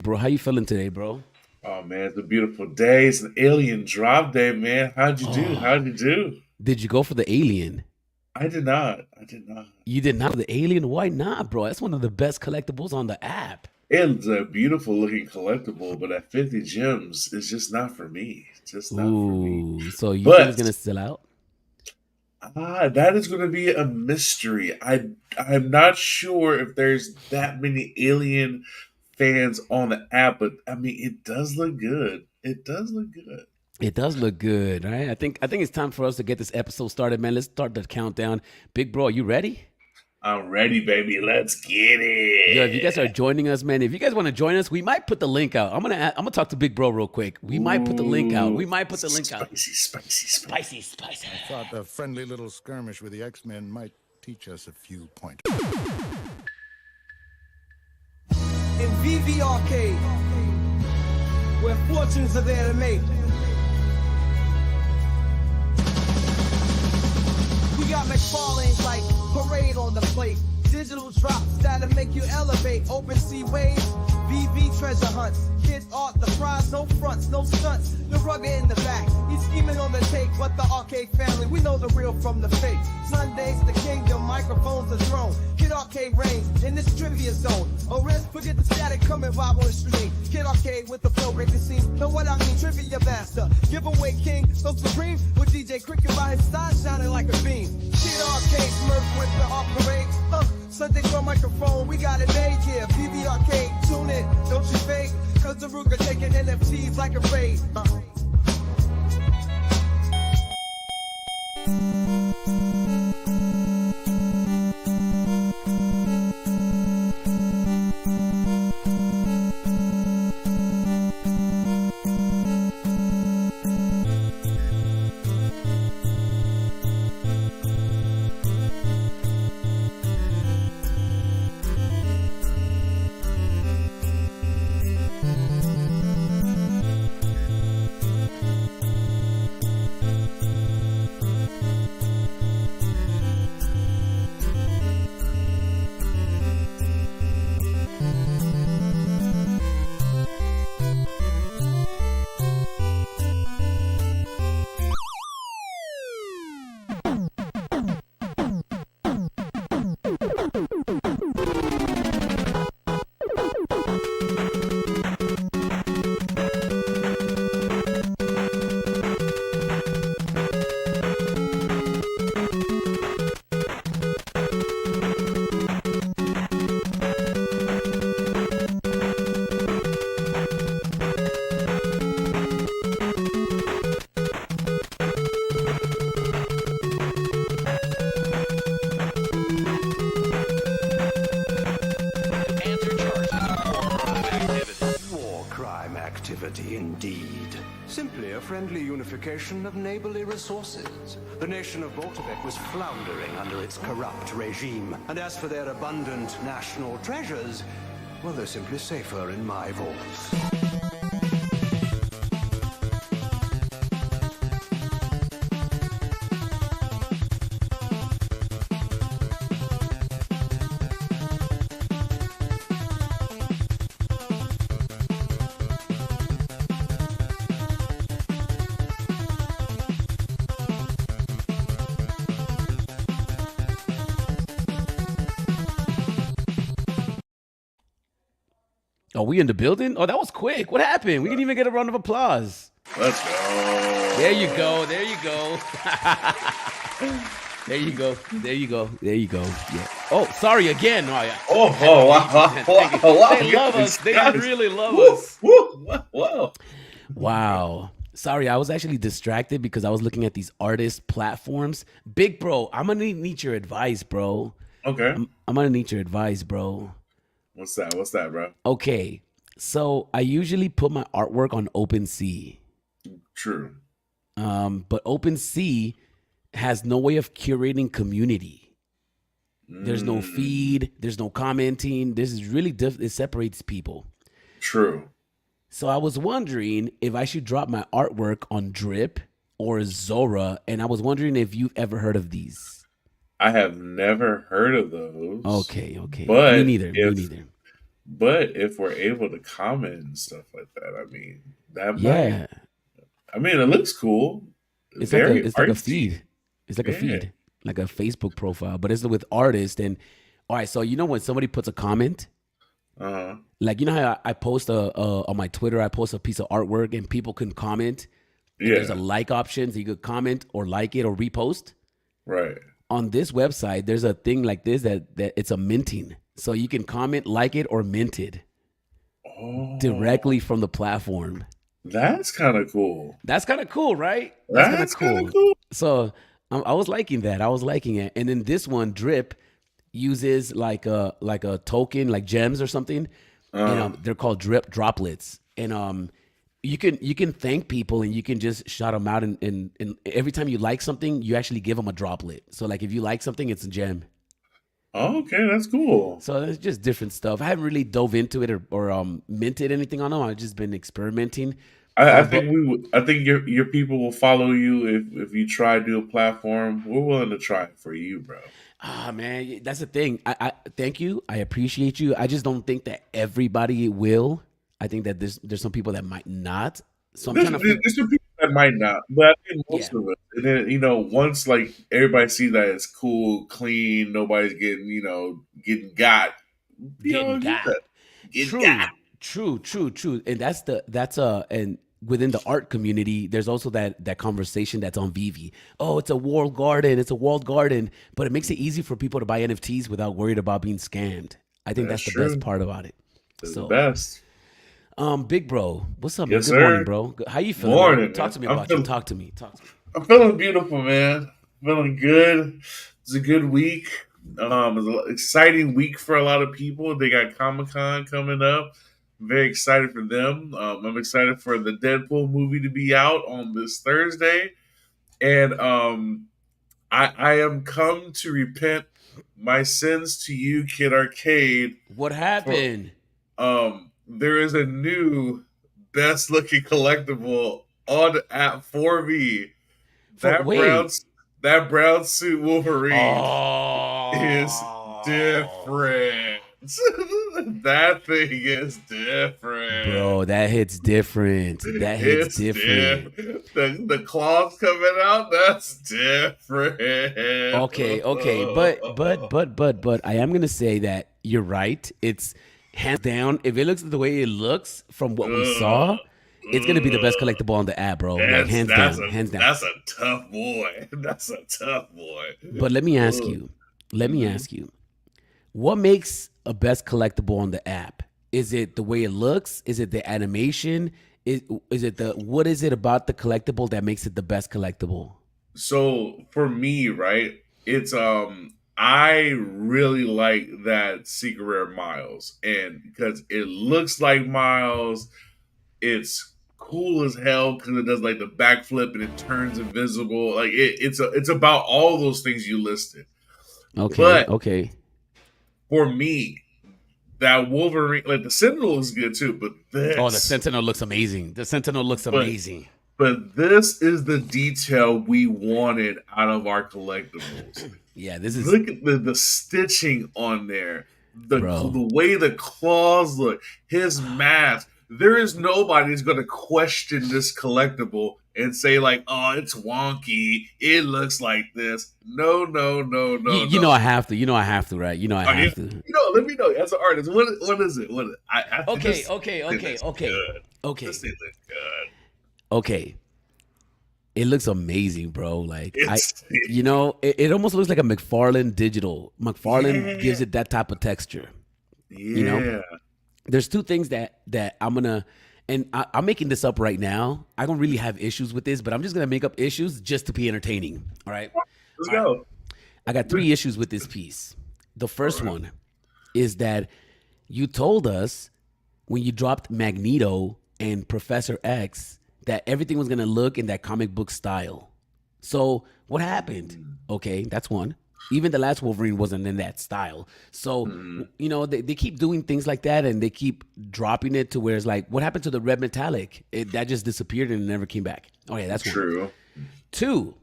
Bro, how you feeling today, bro? Oh man, it's a beautiful day. It's an alien drop day, man. How'd you do? Oh, How'd you do? did you go for the alien? I did not. I did not. You did not go for the alien? Why not, bro? That's one of the best collectibles on the app. It's a beautiful looking collectible, but at 50 gems, it's just not for me. Just not for me. Ooh, so you think it's But gonna sell out? that is going to be a mystery. I'm not sure if there's that many alien fans on the app, but I mean, it does look good. It does look good. It does look good, right? I think it's time for us to get this episode started, man. Let's start the countdown. Big bro, are you ready? I'm ready, baby. Let's get Yo, if you guys are it. joining us, man, if you guys want to join us, we might put the link out. I'm gonna talk to Big Bro real quick. We might put the link out. We Ooh, might put the link out. spicy, spicy, spicy. Spicy, spicy. I thought a friendly little skirmish with the X-Men might teach us a few points. In VeveArcade, where fortunes are there to make. We got McFarlane's like parade on the plate. Digital drops that'll make you elevate. Open sea waves, VV treasure hunts. Kids art the prize, no fronts, no stunts. The rugger in the back, he's scheming on the take. But the arcade family, we know the real from the fake. Sundays, the kingdom, microphones are thrown. Kid Arcade reigns in this trivia zone. Oh, risk, forget the static, come and vibe on the street. Kid Arcade with the flow, break the scene. Know what I mean? Trivia master, giveaway king, so supreme. With DJ Cricket by his side, shining like a beam. Kid Arcade, Smurf with the art parade. Sunday for microphone, we got it made here. VeveArcade, tune in, don't you fake? Cause the Ruger taking NFTs like a raid. War crime activity indeed. Simply a friendly unification of neighborly resources. The nation of Boltebek was floundering under its corrupt regime. And as for their abundant national treasures, well, they're simply safer in my vaults. Are we in the building? Oh, that was quick. What happened? We didn't even get a round of applause. Let's There you go. go. There you go. There you go. There you go. There you go. Yeah. Oh, sorry again. Oh, yeah. Oh, wow, Thank you. wow, wow. They love us. Goodness, They guys. really love Woo, us. woo, whoa, whoa. Wow. Sorry, I was actually distracted because I was looking at these artist platforms. Big bro, I'm gonna need your advice, bro. Okay. I'm gonna need your advice, bro. What's that? What's that, bro? Okay, so I usually put my artwork on OpenSea, True. but OpenSea has no way of curating community. There's no Mm, feed. There's no commenting. This is really it separates people. true. So I was wondering if I should drop my artwork on Drip or Zora, and I was wondering if you've ever heard of these. I have never heard of those. Okay, okay. Me But neither. Me if neither. But if we're able to comment and stuff like that, I mean, that might. Yeah, I mean, it looks cool. it's like Very a artsy. feed. It's like a Yeah. feed, like a Facebook profile, but it's with artists. And all right, so you know when somebody puts a comment, Uh huh. like you know how I post on my Twitter, I post a piece of artwork and people can comment, and there's a Yeah. like option, so you could comment or like it or repost. Right. On this website, there's a thing like this that it's a minting, so you can comment, like it, or mint it Oh, directly from the platform. that's kind of cool. That's kind of cool, right? That's kind of That's kind of cool. cool. So I was liking that. I was liking it. And then this one, Drip, uses like a token, like gems or something, and Uh, they're called Drip droplets. And you can thank people and you can just shout them out. And every time you like something, you actually give them a droplet. So like if you like something, it's a gem. okay, that's cool. So it's just different stuff. I haven't really dove into it or minted anything on them. I've just been experimenting. I But think we. I think your people will follow you if you try to do a platform. We're willing to try it for you, bro. man, that's the thing. I thank you. I appreciate you. I just don't think that everybody will. I think that there's some people that might not. So I'm There's, trying to figure. there's some people that might not, but I think Yeah, most of us. And then once like everybody sees that it's cool, clean, nobody's getting getting got. getting Get got. that, get got. True, true. And and within the art community, there's also that conversation that's on Vivi. Oh, it's a walled garden. It's a walled garden, but it makes it easy for people to buy NFTs without worried about being scammed. I think That's that's the best true. part about it. That's the So, best. big bro, what's up, man? Yes, Good morning, sir. bro. How you feeling, man? Morning, Talk man. to me about you. Talk to me. Talk to me. I'm feeling beautiful, man. Feeling good. It's a good week. It's an exciting week for a lot of people. They got Comic-Con coming up. Very excited for them. I'm excited for the Deadpool movie to be out on this Thursday. And I am come to repent my sins to you, Kid Arcade, What for happened? there is a new best looking collectible on the app for me. For That brown wait. that brown suit Wolverine is Oh, different. That thing is different. bro, that hits different. That hits It's different. different. The claws coming out, that's different. Okay, but I am gonna say that you're right. It's hands down. If it looks the way it looks from what we saw, it's gonna be the best collectible on the app, bro. Like That's hands that's down, a hands down. that's a tough boy. That's a tough boy. But let me ask Ugh. you. Let me Mhm. ask you. What makes a best collectible on the app? Is it the way it looks? Is it the animation? Is it the what is it about the collectible that makes it the best collectible? So for me, right, it's I really like that Secret Rare Miles, and because it looks like Miles, it's cool as hell because it does like the backflip and it turns invisible. Like it's about all those things you listed. Okay, But okay. for me, that Wolverine, like the Sentinel is good too, Oh, the Sentinel looks amazing. The Sentinel looks but amazing. but this is the detail we wanted out of our collectibles. Yeah, this is Look at the stitching on there, bro. the way the claws look, his mask. There is nobody that's going to question this collectible and say like, "Oh, it's wonky. It looks like this." No, no, no, no, You know no. I have to. You know I have to, right? You know I Are you, have to. let me know as an artist. What is it? I think Okay, this okay, thing okay, looks okay, good. okay, This thing looks good. okay. It looks amazing, bro. Like It's it almost looks like a McFarlane digital. McFarlane yeah, gives it that type of texture. You know, yeah. there's two things that I'm gonna, and I'm making this up right now. I don't really have issues with this, but I'm just gonna make up issues just to be entertaining. All right, Let's all right. go. I got three issues with this piece. The All first right. one is that you told us when you dropped Magneto and Professor X that everything was gonna look in that comic book style. So what happened? Okay, that's one. Even the last Wolverine wasn't in that style. So, Mhm. they keep doing things like that and they keep dropping it to where it's like, what happened to the red metallic? That just disappeared and never came back. Okay, that's one. True. Two,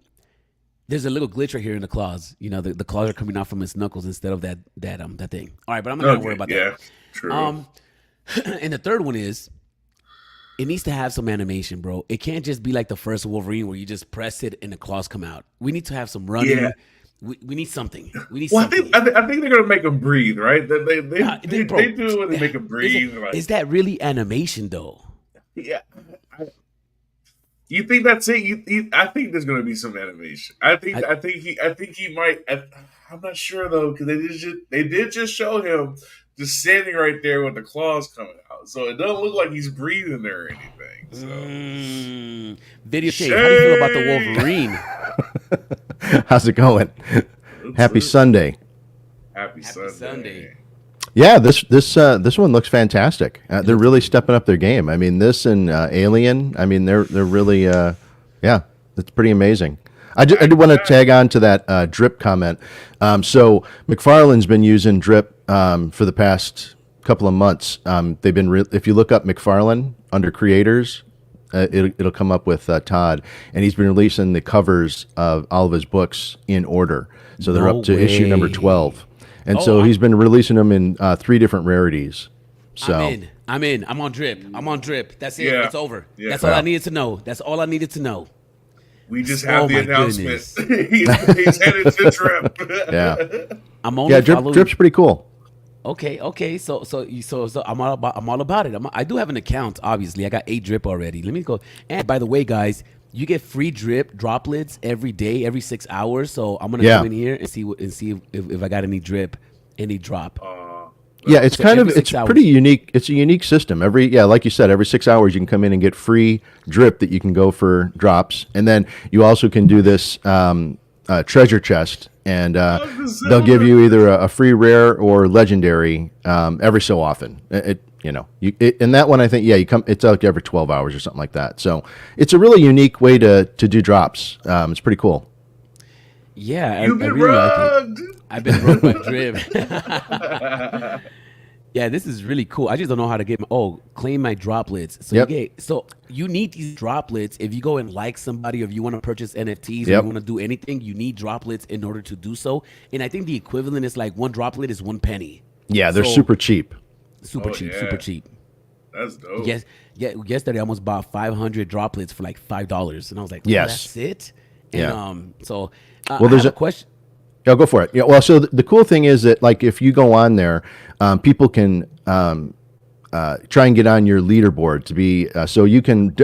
There's a little glitch right here in the claws. You know, the claws are coming out from his knuckles instead of that thing. All right, but I'm not gonna worry about yeah, that. true. And the third one is it needs to have some animation, bro. It can't just be like the first Wolverine where you just press it and the claws come out. We need to have some running. Yeah. We need something. We need Well, something. I think they're gonna make him breathe, right? They Bro, do it when they make him breathe. Is that really animation though? Yeah. You think that's it? I think there's going to be some animation. I think he might. I'm not sure though because they did just show him just standing right there with the claws coming out, so it doesn't look like he's breathing or anything. So. Video Shane, how do you feel about the Wolverine? How's it going? Happy Sunday. Happy Sunday. Yeah, this one looks fantastic. They're really stepping up their game. I mean, this and Alien. I mean, they're really yeah, it's pretty amazing. I did want to tag on to that drip comment. So McFarlane's been using drip for the past couple of months. They've been if you look up McFarlane under creators, it'll come up with Todd, and he's been releasing the covers of all of his books in order. So they're up to issue number 12. And so he's been releasing them in 3 different rarities. So I'm in. I'm on drip. That's it. Yeah. it's over. Yeah. That's all I needed to know. That's all I needed to know. We just have the my announcement. goodness. he's headed to drip. yeah, I'm only drip's pretty cool. Okay. So I'm all about it. I do have an account. Obviously, I got 8 drip already. Let me go. And by the way, guys, you get free drip droplets every day, every 6 hours. So I'm gonna come in here and see if I got any drip, any drop. Yeah, it's it's pretty unique. It's a unique system. Like you said, every 6 hours you can come in and get free drip that you can go for drops, and then you also can do this treasure chest, and they'll give you either a free rare or legendary every so often. And that one I think it's out every 12 hours or something like that. So it's a really unique way to do drops. It's pretty cool. Yeah, I really like it. I've been rugged by drip. Yeah, this is really cool. I just don't know how to get claim my droplets. So you need these droplets if you go and like somebody, or if you want to purchase NFTs, or you want to do anything, you need droplets in order to do so. And I think the equivalent is like 1 droplet is 1 penny. Yeah, they're super cheap. Super cheap. That's dope. Yes, yesterday I almost bought 500 droplets for like $5, and I was like, yes, that's it. And there's a question. Yeah, go for it. Yeah, well, so the cool thing is that, like, if you go on there, people can try and get on your leaderboard to be so you can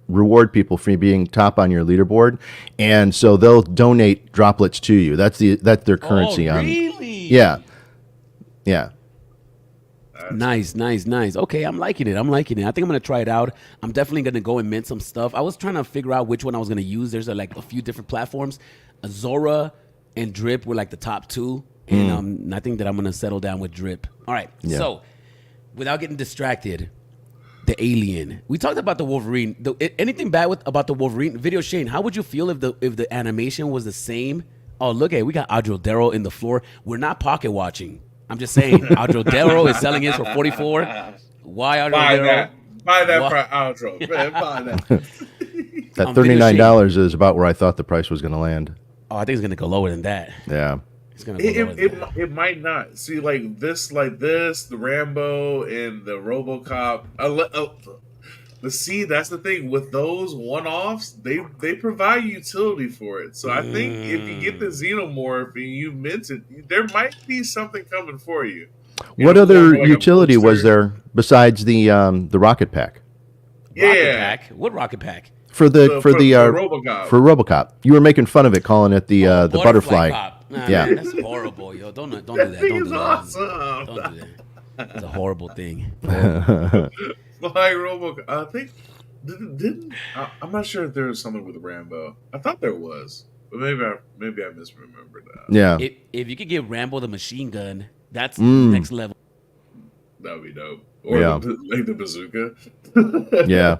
reward people for being top on your leaderboard, and so they'll donate droplets to you. That's their currency. Really? Yeah. Nice. Okay, I'm liking it. I think I'm gonna try it out. I'm definitely gonna go and mint some stuff. I was trying to figure out which one I was gonna use. There's like a few different platforms. Zora and Drip were like the top 2, and I think that I'm gonna settle down with Drip. All right. Yeah. So, without getting distracted, the Alien. We talked about the Wolverine. Anything bad about the Wolverine video, Shane? How would you feel if the animation was the same? Oh, look at we got Adrodero in the floor. We're not pocket watching. I'm just saying, Adrodero is selling his for 44. Why Adrodero? Buy that for Adro. Man, buy that. That $39 is about where I thought the price was going to land. Oh, I think it's gonna go lower than that. Yeah, it's gonna go lower than that. It might not. See, like this, the Rambo and the RoboCop. That's the thing with those one-offs. They provide utility for it. So I think if you get the Xenomorph and you mint it, there might be something coming for you. What other utility was there besides the rocket pack? Rocket pack? What rocket pack? For RoboCop. For RoboCop, you were making fun of it, calling it the butterfly. Cop. Nah, yeah, man, that's horrible, yo. Don't do that. Don't do that. Awesome. Don't do that. It's a horrible thing. Fly RoboCop. I think I'm not sure if there was something with Rambo. I thought there was, but maybe I misremembered that. Yeah. If you could give Rambo the machine gun, that's next level. That would be dope. Or the bazooka. Yeah.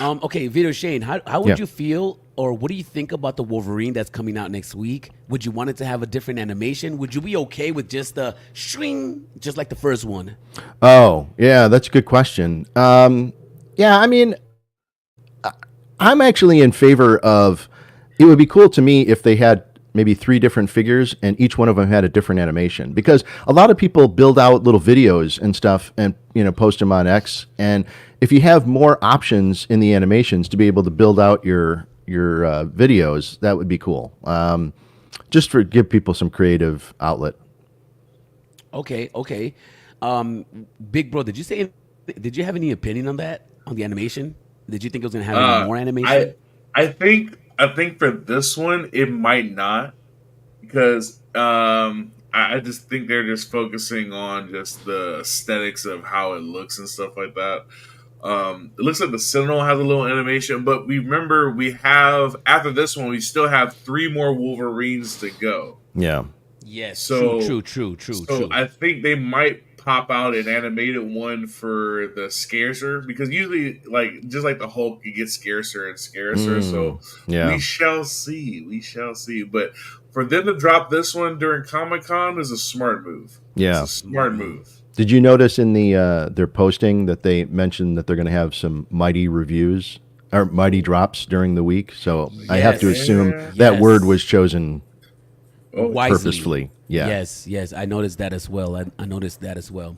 Okay, Video Shane, how would you feel, or what do you think about the Wolverine that's coming out next week? Would you want it to have a different animation? Would you be okay with just the swing, just like the first one? Oh, yeah, that's a good question. Yeah, I mean, I'm actually in favor of It would be cool to me if they had maybe 3 different figures and each one of them had a different animation, because a lot of people build out little videos and stuff and post them on X, and if you have more options in the animations to be able to build out your videos, that would be cool. Just for give people some creative outlet. Okay. Big bro, did you have any opinion on that, on the animation? Did you think it was gonna have any more animation? I think for this one it might not, because I just think they're just focusing on just the aesthetics of how it looks and stuff like that. It looks like the Sentinel has a little animation, but remember we have, after this one, we still have 3 more Wolverines to go. Yeah. Yes. So True. I think they might pop out an animated one for the scarcer, because usually, like, just like the Hulk, you get scarcer and scarcer. So yeah. we shall see. But for them to drop this one during Comic-Con is a smart move. Yeah. It's a smart move. Did you notice in the their posting that they mentioned that they're going to have some mighty reviews or mighty drops during the week? So I have to assume that word was chosen wisely. Purposefully. Yeah. Yes. I noticed that as well. I noticed that as well.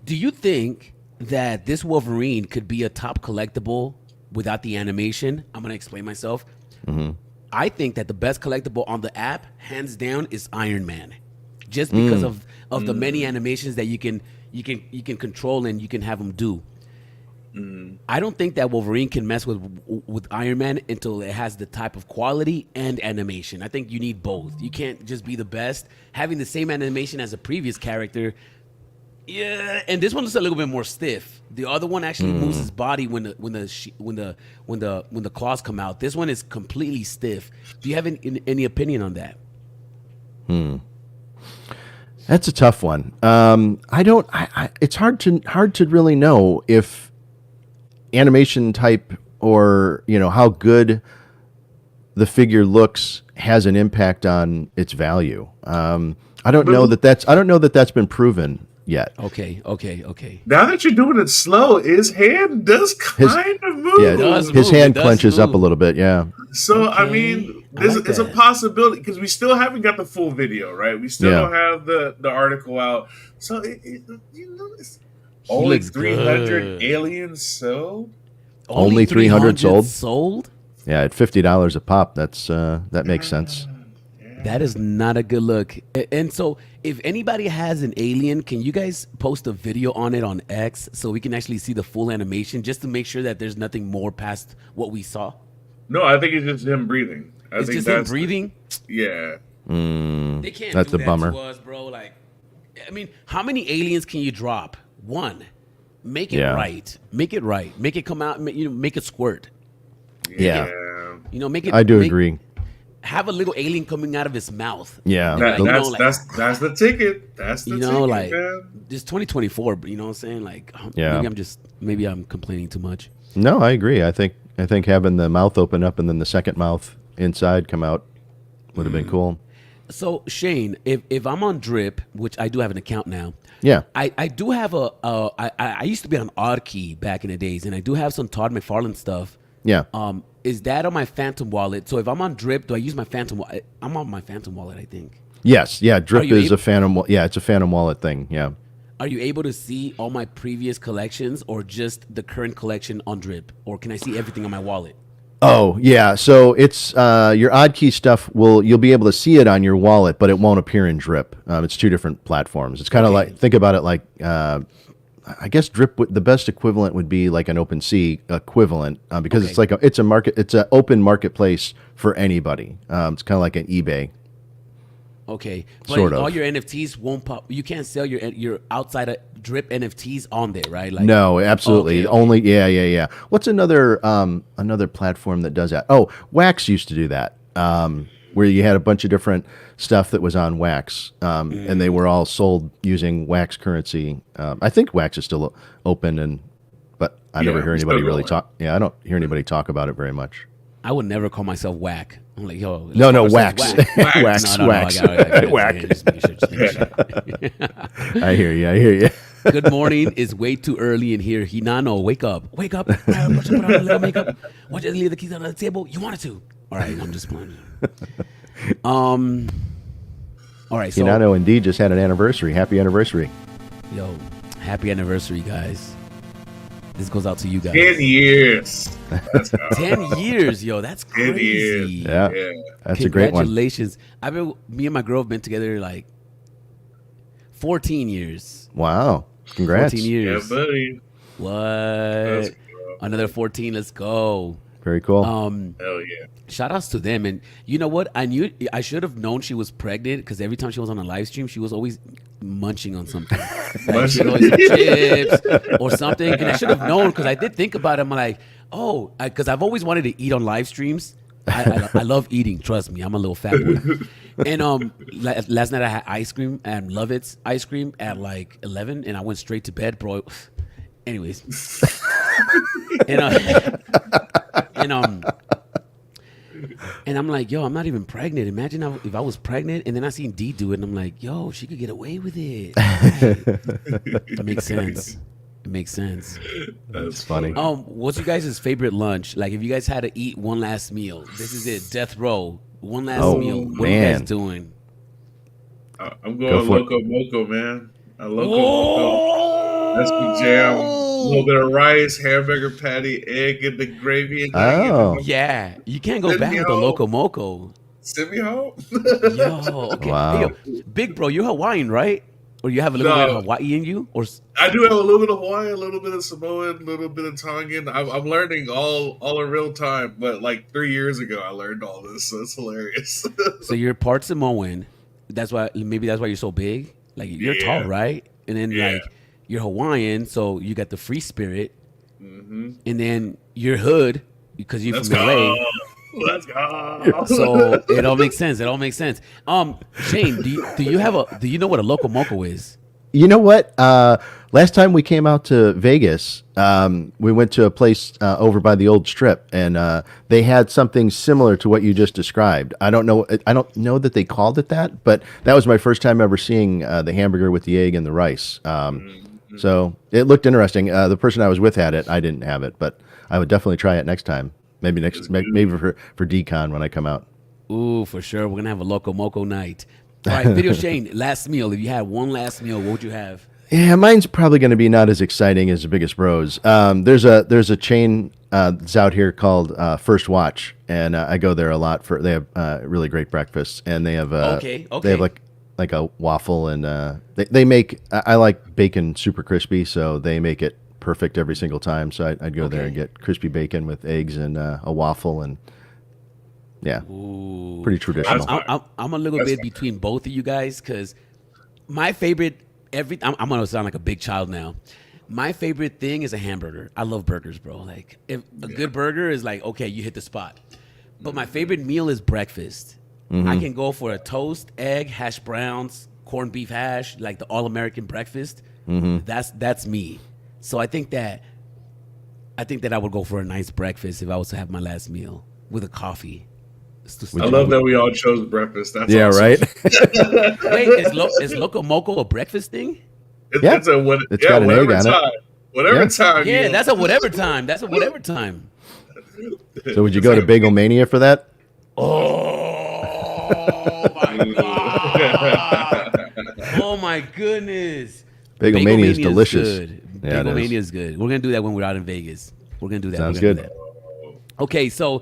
Do you think that this Wolverine could be a top collectible without the animation? I'm going to explain myself. Mm-hmm. I think that the best collectible on the app, hands down, is Iron Man, just because of the many animations that you can control and you can have them do. I don't think that Wolverine can mess with Iron Man until it has the type of quality and animation. I think you need both. You can't just be the best having the same animation as a previous character. Yeah, and this one is a little bit more stiff. The other one actually moves his body when the claws come out. This one is completely stiff. Do you have any opinion on that? That's a tough one. It's hard to really know if animation type or how good the figure looks has an impact on its value. I don't know that that's been proven yet. Okay. Now that you're doing it slow, his hand does kind of move. Yeah, his hand clenches up a little bit. Yeah. So I mean, it's a possibility, because we still haven't got the full video, right? We still don't have the article out. So it's only 300 aliens sold. Only 300 sold. Sold. Yeah, at $50 a pop. That makes sense. That is not a good look. And so, if anybody has an alien, can you guys post a video on it on X so we can actually see the full animation, just to make sure that there's nothing more past what we saw? No, I think it's just him breathing. It's just him breathing? Yeah. They can't That's do a that bummer. to us, bro. Like, I mean, how many aliens can you drop? One. Make it right. Make it right. Make it come out. Make it squirt. Yeah. Make it. I do agree. Have a little alien coming out of his mouth. Yeah. That's the ticket. That's the ticket. Like, man. it's 2024. But you know what I'm saying? Like, maybe I'm complaining too much. No, I agree. I think having the mouth open up and then the second mouth inside come out would have been cool. So Shane, if I'm on Drip, which I do have an account now, I do have I used to be on Oddkey back in the days, and I do have some Todd McFarlane stuff. Yeah. Is that on my Phantom wallet? So if I'm on Drip, do I use my Phantom wallet? I'm on my Phantom wallet, I think. Yes. Yeah. Drip is a Phantom. Yeah, it's a Phantom wallet thing. Yeah. Are you able to see all my previous collections, or just the current collection on Drip, or can I see everything on my wallet? Oh yeah. So it's your Oddkey stuff. You'll be able to see it on your wallet, but it won't appear in Drip. It's 2 different platforms. It's kind of like, think about it like. I guess Drip, the best equivalent would be like an OpenSea equivalent, because it's like it's an open marketplace for anybody. It's kind of like an eBay. Okay, but sort of. All your NFTs won't pop. You can't sell your outside of Drip NFTs on there, right? Like, no, absolutely. Only yeah. What's another platform that does that? Oh, Wax used to do that. Where you had a bunch of different stuff that was on Wax, and they were all sold using Wax currency. I think Wax is still open, but I never hear anybody really talk. Yeah, I don't hear anybody talk about it very much. I would never call myself Whack. I'm like, yo. No, Wax. Wax. Wax. Whack. I hear you. Good morning. It's way too early in here. Hinano, wake up. Put on a little makeup. Why don't you leave the keys on the table? You wanted to. All right, I'm just playing. All right, so Hinano indeed just had an anniversary. Happy anniversary. yo, happy anniversary, guys. This goes out to you guys. 10 years. That's 10 years, yo. That's 10 crazy. years. Yeah, Yeah. that's a great one. Congratulations. Me and my girl have been together like 14 years. Wow, congrats. 14 Yeah, years. buddy. What? Let's go. Another 14. Let's go. Very cool. Hell yeah. Shout outs to them. And you know what? I should have known she was pregnant because every time she was on a live stream, she was always munching on something. Like she would always have chips or something. And I should have known because I did think about it. I'm like, because I've always wanted to eat on live streams. I love eating. Trust me, I'm a little fat boy. And last night I had ice cream and Lovett's ice cream at like 11, and I went straight to bed, bro. Anyways, and I'm like, yo, I'm not even pregnant. Imagine if I was pregnant, and then I seen D do it, and I'm like, yo, she could get away with it. That makes sense. It makes sense. That's funny. What's your guys' favorite lunch? Like, if you guys had to eat one last meal, this is it, death row, one last meal. What are you guys doing? I'm going Loco Moco, man. I love Loco Moco. That's the jam. A little bit of rice, hamburger patty, egg, and the gravy. And Oh. Yeah, you can't go back with the Loco Moco. Send me home. Yo, okay. Wow. Hey, yo, big bro, you're Hawaiian, right? Or you have a little bit of Hawaii in you? Or I do have a little bit of Hawaiian, a little bit of Samoan, a little bit of Tongan. I'm learning all in real time. But like 3 years ago, I learned all this, so it's hilarious. so you're part Samoan. That's why you're so big. Like you're tall, right? And then like you're Hawaiian, so you got the free spirit. Mm-hmm. And then you're hood because you're from LA. Let's go. So it all makes sense. Shane, do you know what a Loco Moco is? You know what? Last time we came out to Vegas, we went to a place over by the old Strip, and they had something similar to what you just described. I don't know that they called it that, but that was my first time ever seeing the hamburger with the egg and the rice. So it looked interesting. The person I was with had it. I didn't have it, but I would definitely try it next time. Maybe for Decon when I come out. Ooh, for sure. We're gonna have a Loco Moco night. All right, Video Shane, last meal. If you had one last meal, what would you have? Yeah, mine's probably going to be not as exciting as the Biggest Bros. There's a chain that's out here called First Watch, and I go there a lot they have really great breakfasts, and they have they have like a waffle, and they make I like bacon super crispy, so they make it perfect every single time. So I'd go there and get crispy bacon with eggs and a waffle, and yeah, pretty traditional. I'm a little bit between both of you guys because my favorite. I'm gonna sound like a big child now. My favorite thing is a hamburger. I love burgers, bro. Like if a good burger is like, okay, you hit the spot. But my favorite meal is breakfast. I can go for a toast, egg, hash browns, corned beef hash, like the all-American breakfast. That's me. So I think that I would go for a nice breakfast if I was to have my last meal with a coffee. I love that we all chose breakfast. That's yeah, awesome. right. Wait, is Loco Moco a breakfast thing? It's got an egg on it. Whatever time. Yeah, that's a whatever time. That's a whatever time. So would you go to Bagel Mania for that? Oh my god! Oh my goodness! Bagel Mania is delicious. Good. Bagel Mania is good. We're gonna do that when we're out in Vegas. We're gonna do that. Sounds good. Okay, so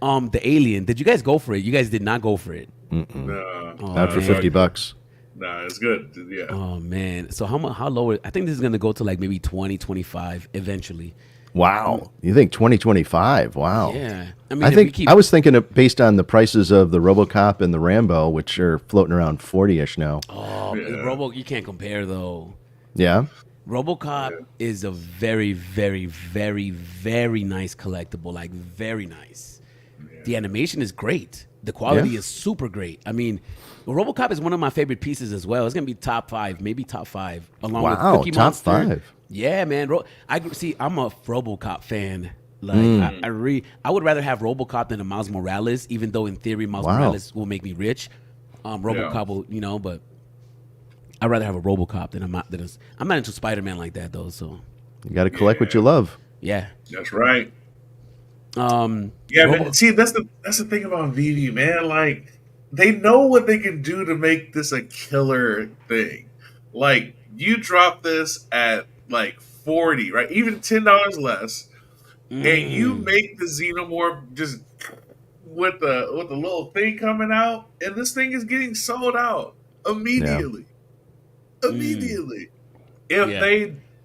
the Alien. Did you guys go for it? You guys did not go for it. Not for $50. Nah, it's good. Yeah. Oh man. So how low? I think this is gonna go to like maybe 20, 25 eventually. Wow. You think 2025? Wow. Yeah. I was thinking of based on the prices of the RoboCop and the Rambo, which are floating around 40-ish now. Oh, you can't compare though. Yeah. RoboCop is a very, very, very, very nice collectible. Like very nice. The animation is great. The quality is super great. I mean, RoboCop is one of my favorite pieces as well. It's gonna be top 5, maybe top 5, along with Cookie top Monster. 5. Yeah, man. I'm a RoboCop fan. Like I would rather have RoboCop than a Miles Morales, even though in theory Miles Morales will make me rich. RoboCop will, but I'd rather have a RoboCop than I'm not into Spider-Man like that though. So you got to collect what you love. yeah, That's right. Yeah, Robo- man. See, that's the thing about VV, man. Like, they know what they can do to make this a killer thing. Like, you drop this at like 40, right? Even $10 less, and you mm, make the Xenomorph just with the little thing coming out, and this thing is getting sold out Yeah. immediately. mm, Immediately. If yeah.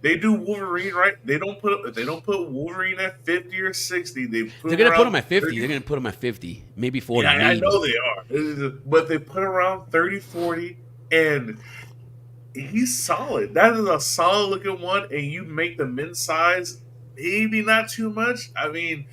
they do Wolverine right, they don't put Wolverine at 50 or 60. They put They're him gonna put him around at 50. 30. They're gonna put him at 50, maybe Yeah, 40, I know maybe. they are, but they put around 30, 40, and he's solid. That is a solid looking one, and you make the men's size maybe not too much. I mean,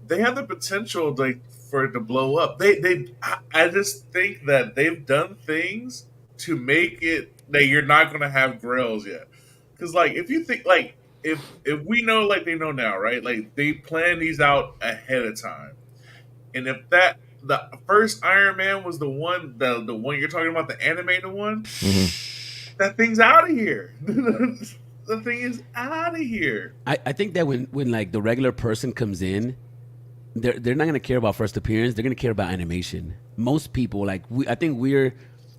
they have the potential like for it to blow up. I just think that they've done things to make it that you're not going to have grails yet. Because like if you think like if we know like they know now, right? Like they plan these out ahead of time, and if that the first Iron Man was the one you're talking about, the animated one, Hmm. that thing's out of here. The thing is out of here. I think that when like the regular person comes in, they're not gonna care about first appearance. They're gonna care about animation. Most people like I think we're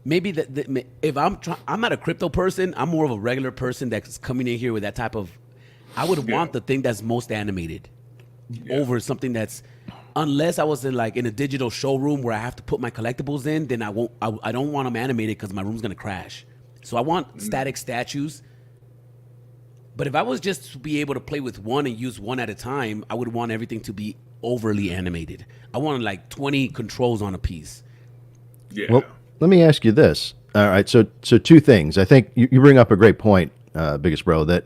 maybe if I'm not a crypto person. I'm more of a regular person that's coming in here with that type of. I would Yeah. want the thing that's most animated Yeah. over something that's. Unless I was in a digital showroom where I have to put my collectibles in, then I won't. I don't want them animated because my room's gonna crash. So I want static statues. But if I was just to be able to play with one and use one at a time, I would want everything to be overly animated. I wanted like 20 controls on a piece. Yeah. Well, let me ask you this. All right, so two things. I think you bring up a great point, biggest bro. That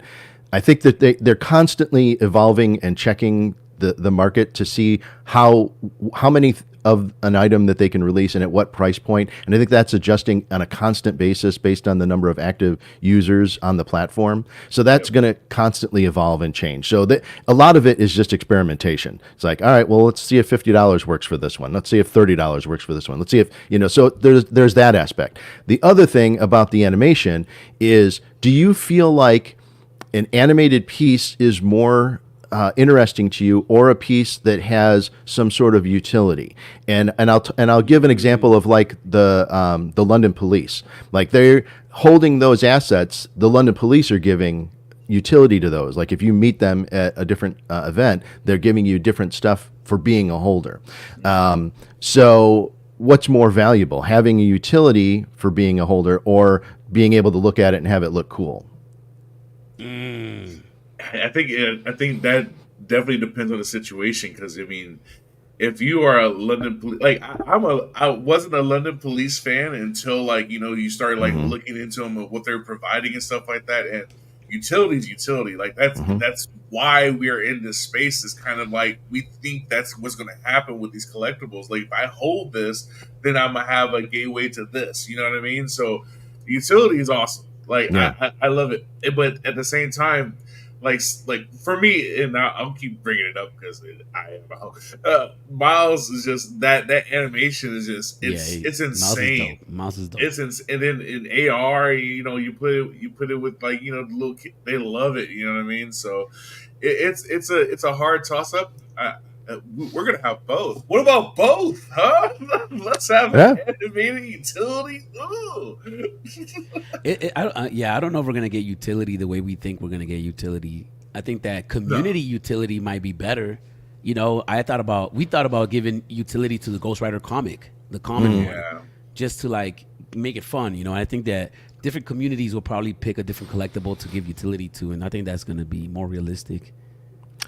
I think that they're constantly evolving and checking the market to see how many of an item that they can release and at what price point. And I think that's adjusting on a constant basis based on the number of active users on the platform. So that's going to constantly evolve and change. So a lot of it is just experimentation. It's like, all right, well, let's see if $50 works for this one. Let's see if $30 works for this one. Let's see if, so there's that aspect. The other thing about the animation is, do you feel like an animated piece is more interesting to you, or a piece that has some sort of utility? And I'll give an example of like the London Police. Like they're holding those assets. The London Police are giving utility to those. Like if you meet them at a different event, they're giving you different stuff for being a holder. So what's more valuable, having a utility for being a holder, or being able to look at it and have it look cool? I think that definitely depends on the situation. Because I mean, if you are a London police, like I wasn't a London Police fan until like you started like Hmm. looking into them and what they're providing and stuff like that. And utility's utility, like Hmm. that's why we're in this space. Is kind of like we think that's what's going to happen with these collectibles. Like if I hold this, then I'm gonna have a gateway to this. You know what I mean? So utility is awesome. Like Yeah. I love it, but at the same time, like for me, and I'll keep bringing it up because I am Miles is just that animation is just it's Mouse is insane. dope. Mouse is dope. And then in AR, you put it with like the little kid, they love it. You know what I mean? So it's a hard toss up. We're gonna have both. What about both? Huh? Let's have Yeah. an animated utility. Ooh. I don't know if we're gonna get utility the way we think we're gonna get utility. I think that community utility might be better. We thought about giving utility to the Ghost Rider comic, the common one, Yeah. just to like make it fun. I think that different communities will probably pick a different collectible to give utility to, and I think that's gonna be more realistic.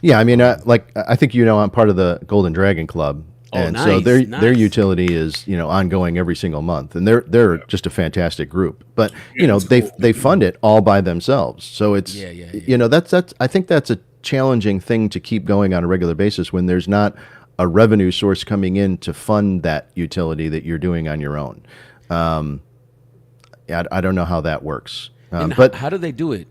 Yeah, I mean, I think I'm part of the Golden Dragon Club, Oh, and nice, so their nice. utility is ongoing every single month, and they're just a fantastic group. But it's they cool. they fund it all by themselves, so it's Yeah. that's I think that's a challenging thing to keep going on a regular basis when there's not a revenue source coming in to fund that utility that you're doing on your own. I don't know how that works, And but how do they do it?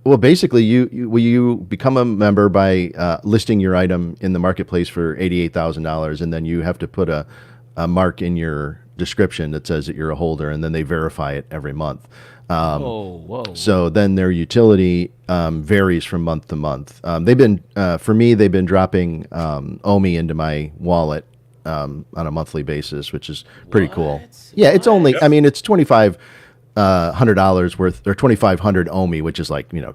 well, basically, you become a member by listing your item in the marketplace for $88,000, and then you have to put a mark in your description that says that you're a holder, and then they verify it every month. Whoa. So then their utility varies from month to month. They've been for me, they've been dropping Omi into my wallet on a monthly basis, which is pretty cool. Yeah, it's only. I mean, it's $2,500 worth, or 2,500 Omi, which is like $2 or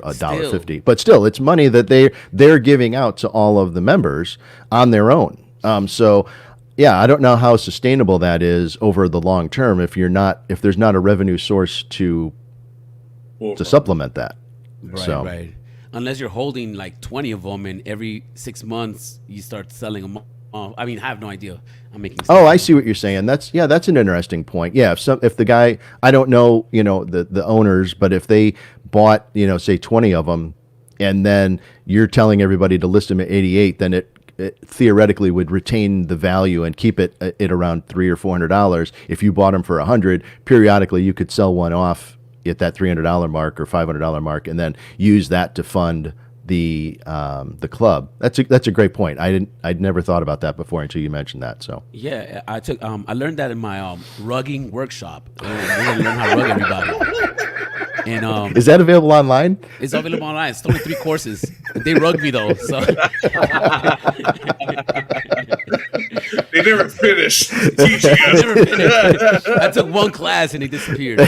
$1.50. But still, it's money that they're giving out to all of the members on their own. So. Yeah, I don't know how sustainable that is over the long term if there's not a revenue source to supplement that. Right. Unless you're holding like 20 of them, and every 6 months you start selling them off. I mean, I have no idea. I'm making. Oh, I see what you're saying. That's an interesting point. Yeah, if the guy, I don't know, the owners, but if they bought, say 20 of them, and then you're telling everybody to list them at 88, then it theoretically would retain the value and keep it at around $300 or $400. If you bought them for $100, periodically you could sell one off at that $300 mark or $500 mark, and then use that to fund the club. That's a great point. I'd never thought about that before until you mentioned that. So yeah, I learned that in my rugging workshop. We're gonna learn how to rug everybody. And is that available online? It's available online. It's only 3 courses. They rug me though, so they never finished teaching us. I took 1 class and they disappeared.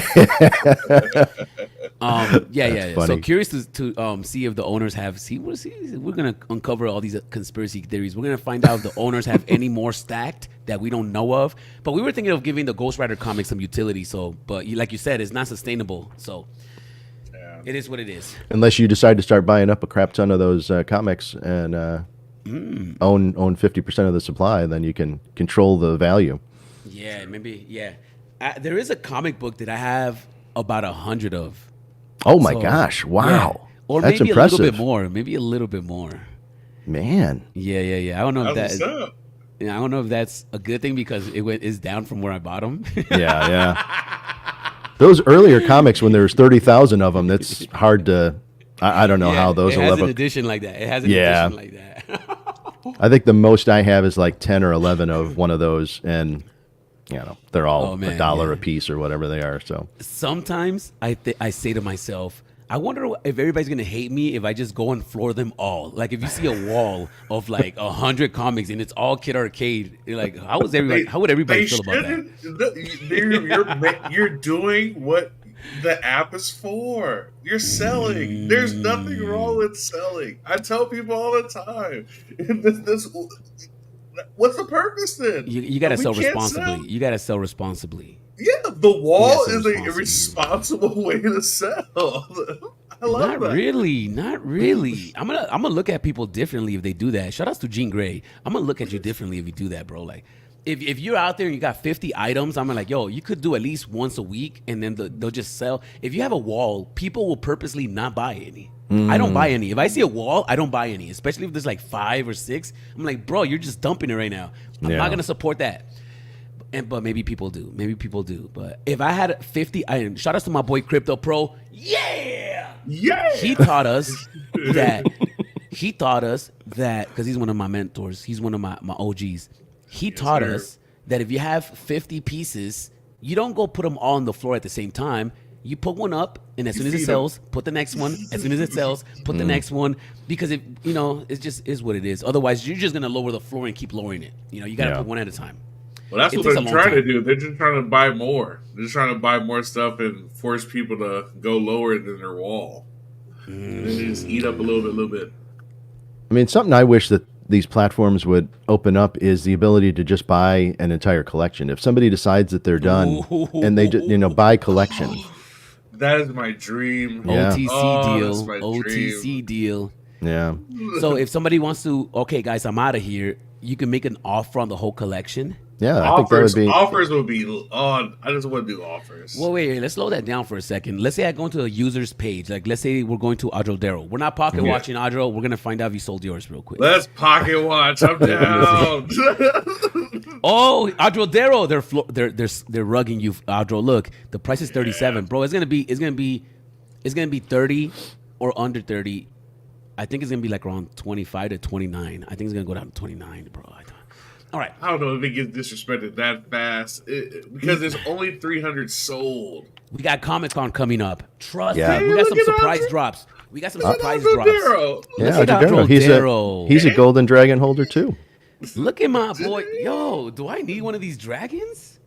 Yeah. Funny. So curious to see if the owners have. We're gonna uncover all these conspiracy theories. We're gonna find out if the owners have any more stacked that we don't know of. But we were thinking of giving the Ghost Rider comic some utility. So, but like you said, it's not sustainable. So. It is what it is. Unless you decide to start buying up a crap ton of those comics and own 50% of the supply, then you can control the value. Yeah, maybe. Yeah, there is a comic book that I have about 100 of. Oh my gosh! Wow, yeah. Or that's maybe impressive. a little bit more. Maybe a little bit more. Man. Yeah. I don't know if What's that. up? I don't know if that's a good thing because it's down from where I bought them. Yeah. Those earlier comics, when there's 30,000 of them, that's hard to. I don't know how those it will has ever. an edition like that. It has an edition like that. I think the most I have is like 10 or 11 of one of those, and they're all $1 a piece or whatever they are. So sometimes I say to myself, I wonder if everybody's gonna hate me if I just go and floor them all. Like if you see a wall of like 100 comics and it's all Kid Arcade, you're like, how would everybody feel about that? You're doing what the app is for. You're selling. There's nothing wrong with selling. I tell people all the time. What's the purpose then? You gotta sell responsibly. You gotta sell responsibly. Yeah, the wall is a responsible way to sell. I love that. Not really. I'm gonna look at people differently if they do that. Shout outs to Jean Grey. I'm gonna look at you differently if you do that, bro. Like, if you're out there and you got 50 items, I'm like, yo, you could do at least once a week, and then they'll just sell. If you have a wall, people will purposely not buy any. I don't buy any. If I see a wall, I don't buy any. Especially if there's like 5 or 6. I'm like, bro, you're just dumping it right now. I'm not gonna support that. But maybe people do. But if I had 50 items, shout out to my boy Crypto Pro. Yeah. He taught us that because he's one of my mentors. He's one of my OGs. He taught us that if you have 50 pieces, you don't go put them all on the floor at the same time. You put one up, and as soon as it sells, put the next one. As soon as it sells, put the next one. Because it just is what it is. Otherwise, you're just gonna lower the floor and keep lowering it. You gotta put one at a time. Well, that's what they're trying to do. They're just trying to buy more. They're just trying to buy more stuff and force people to go lower than their wall. And they just eat up a little bit. I mean, something I wish that these platforms would open up is the ability to just buy an entire collection. If somebody decides that they're done and they just, buy collection. That is my dream. OTC deal. Yeah. So if somebody wants to, okay, guys, I'm out of here. You can make an offer on the whole collection. Yeah, I think that would be offers would be on. I just want to do offers. Well, wait, let's slow that down for a second. Let's say I go into a user's page. Like, let's say we're going to Adrodero. We're not pocket watching Adro. We're gonna find out if you sold yours real quick. Let's pocket watch. I'm down. Oh, Adrodero, they're rugging you, Adro. Look, the price is 37, bro. It's gonna be 30 or under 30. I think it's gonna be like around 25 to 29. I think it's gonna go down to 29, bro. All right. I don't know if it gets disrespected that fast because there's only 300 sold. We got Comic Con coming up. Trust Yeah. me, we got some surprise drops. We got some surprise Look at drops. Daryl. Yeah, Look at Aldadero. He's a golden dragon holder too. Look at my boy. Yo, do I need one of these dragons?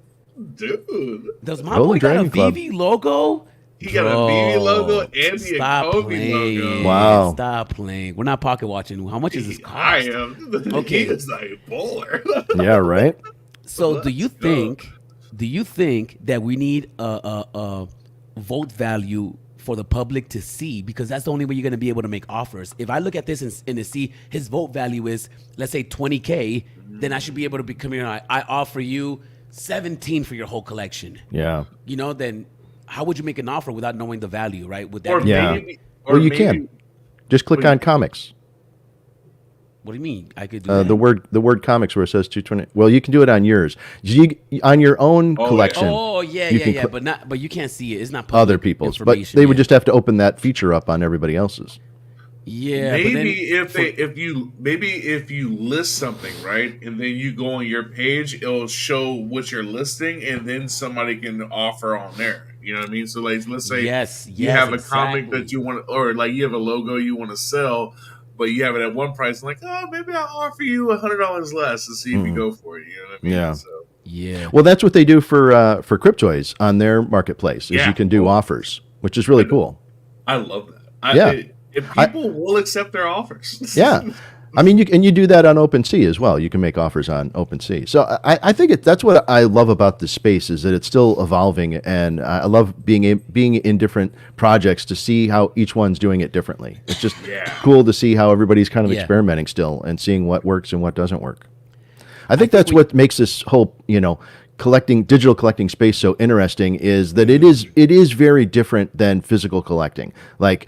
Dude. Does my Golden boy got a Dragon Club. VV logo? He got a BB logo and the Stop Kobe playing. logo. Wow. Stop playing. We're not pocket watching. How much is this cost? I am. Okay. He is like a bowler. Yeah, right. So do you think that we need a vote value for the public to see, because that's the only way you're going to be able to make offers? If I look at this and see his vote value is, let's say, $20K, then I should be able to be coming here. I offer you 17 for your whole collection. Yeah. You know, then how would you make an offer without knowing the value, right? Would that Or be- Yeah. maybe, Well, you can just click on comics. What do you mean? I could do that. The word comics where it says 220. Well, you can do it on yours. On your own collection. Oh yeah, you yeah, can yeah. cl- But you can't see it. It's not public other people's, but information, they would yeah. just have to open that feature up on everybody else's. Yeah, but maybe then if you list something, right, and then you go on your page, it'll show what you're listing, and then somebody can offer on there. You know what I mean? So like, let's say Yes, you yes, have a comic exactly. that you want, or like you have a logo you want to sell, but you have it at one price. Like, oh, maybe I'll offer you $100 less to see if you go for it. You know what I mean? Yeah. So, yeah. Well, that's what they do for Cryptoys on their marketplace. Is Yeah. you can do offers, which is really cool. I love that. If people will accept their offers. Yeah. I mean, you do that on OpenSea as well. You can make offers on OpenSea. So I think that's what I love about this space, is that it's still evolving, and I love being in different projects to see how each one's doing it differently. It's just cool to see how everybody's kind of Yeah. experimenting still and seeing what works and what doesn't work. I think that's what makes this whole digital collecting space so interesting, is that it is very different than physical collecting. Like,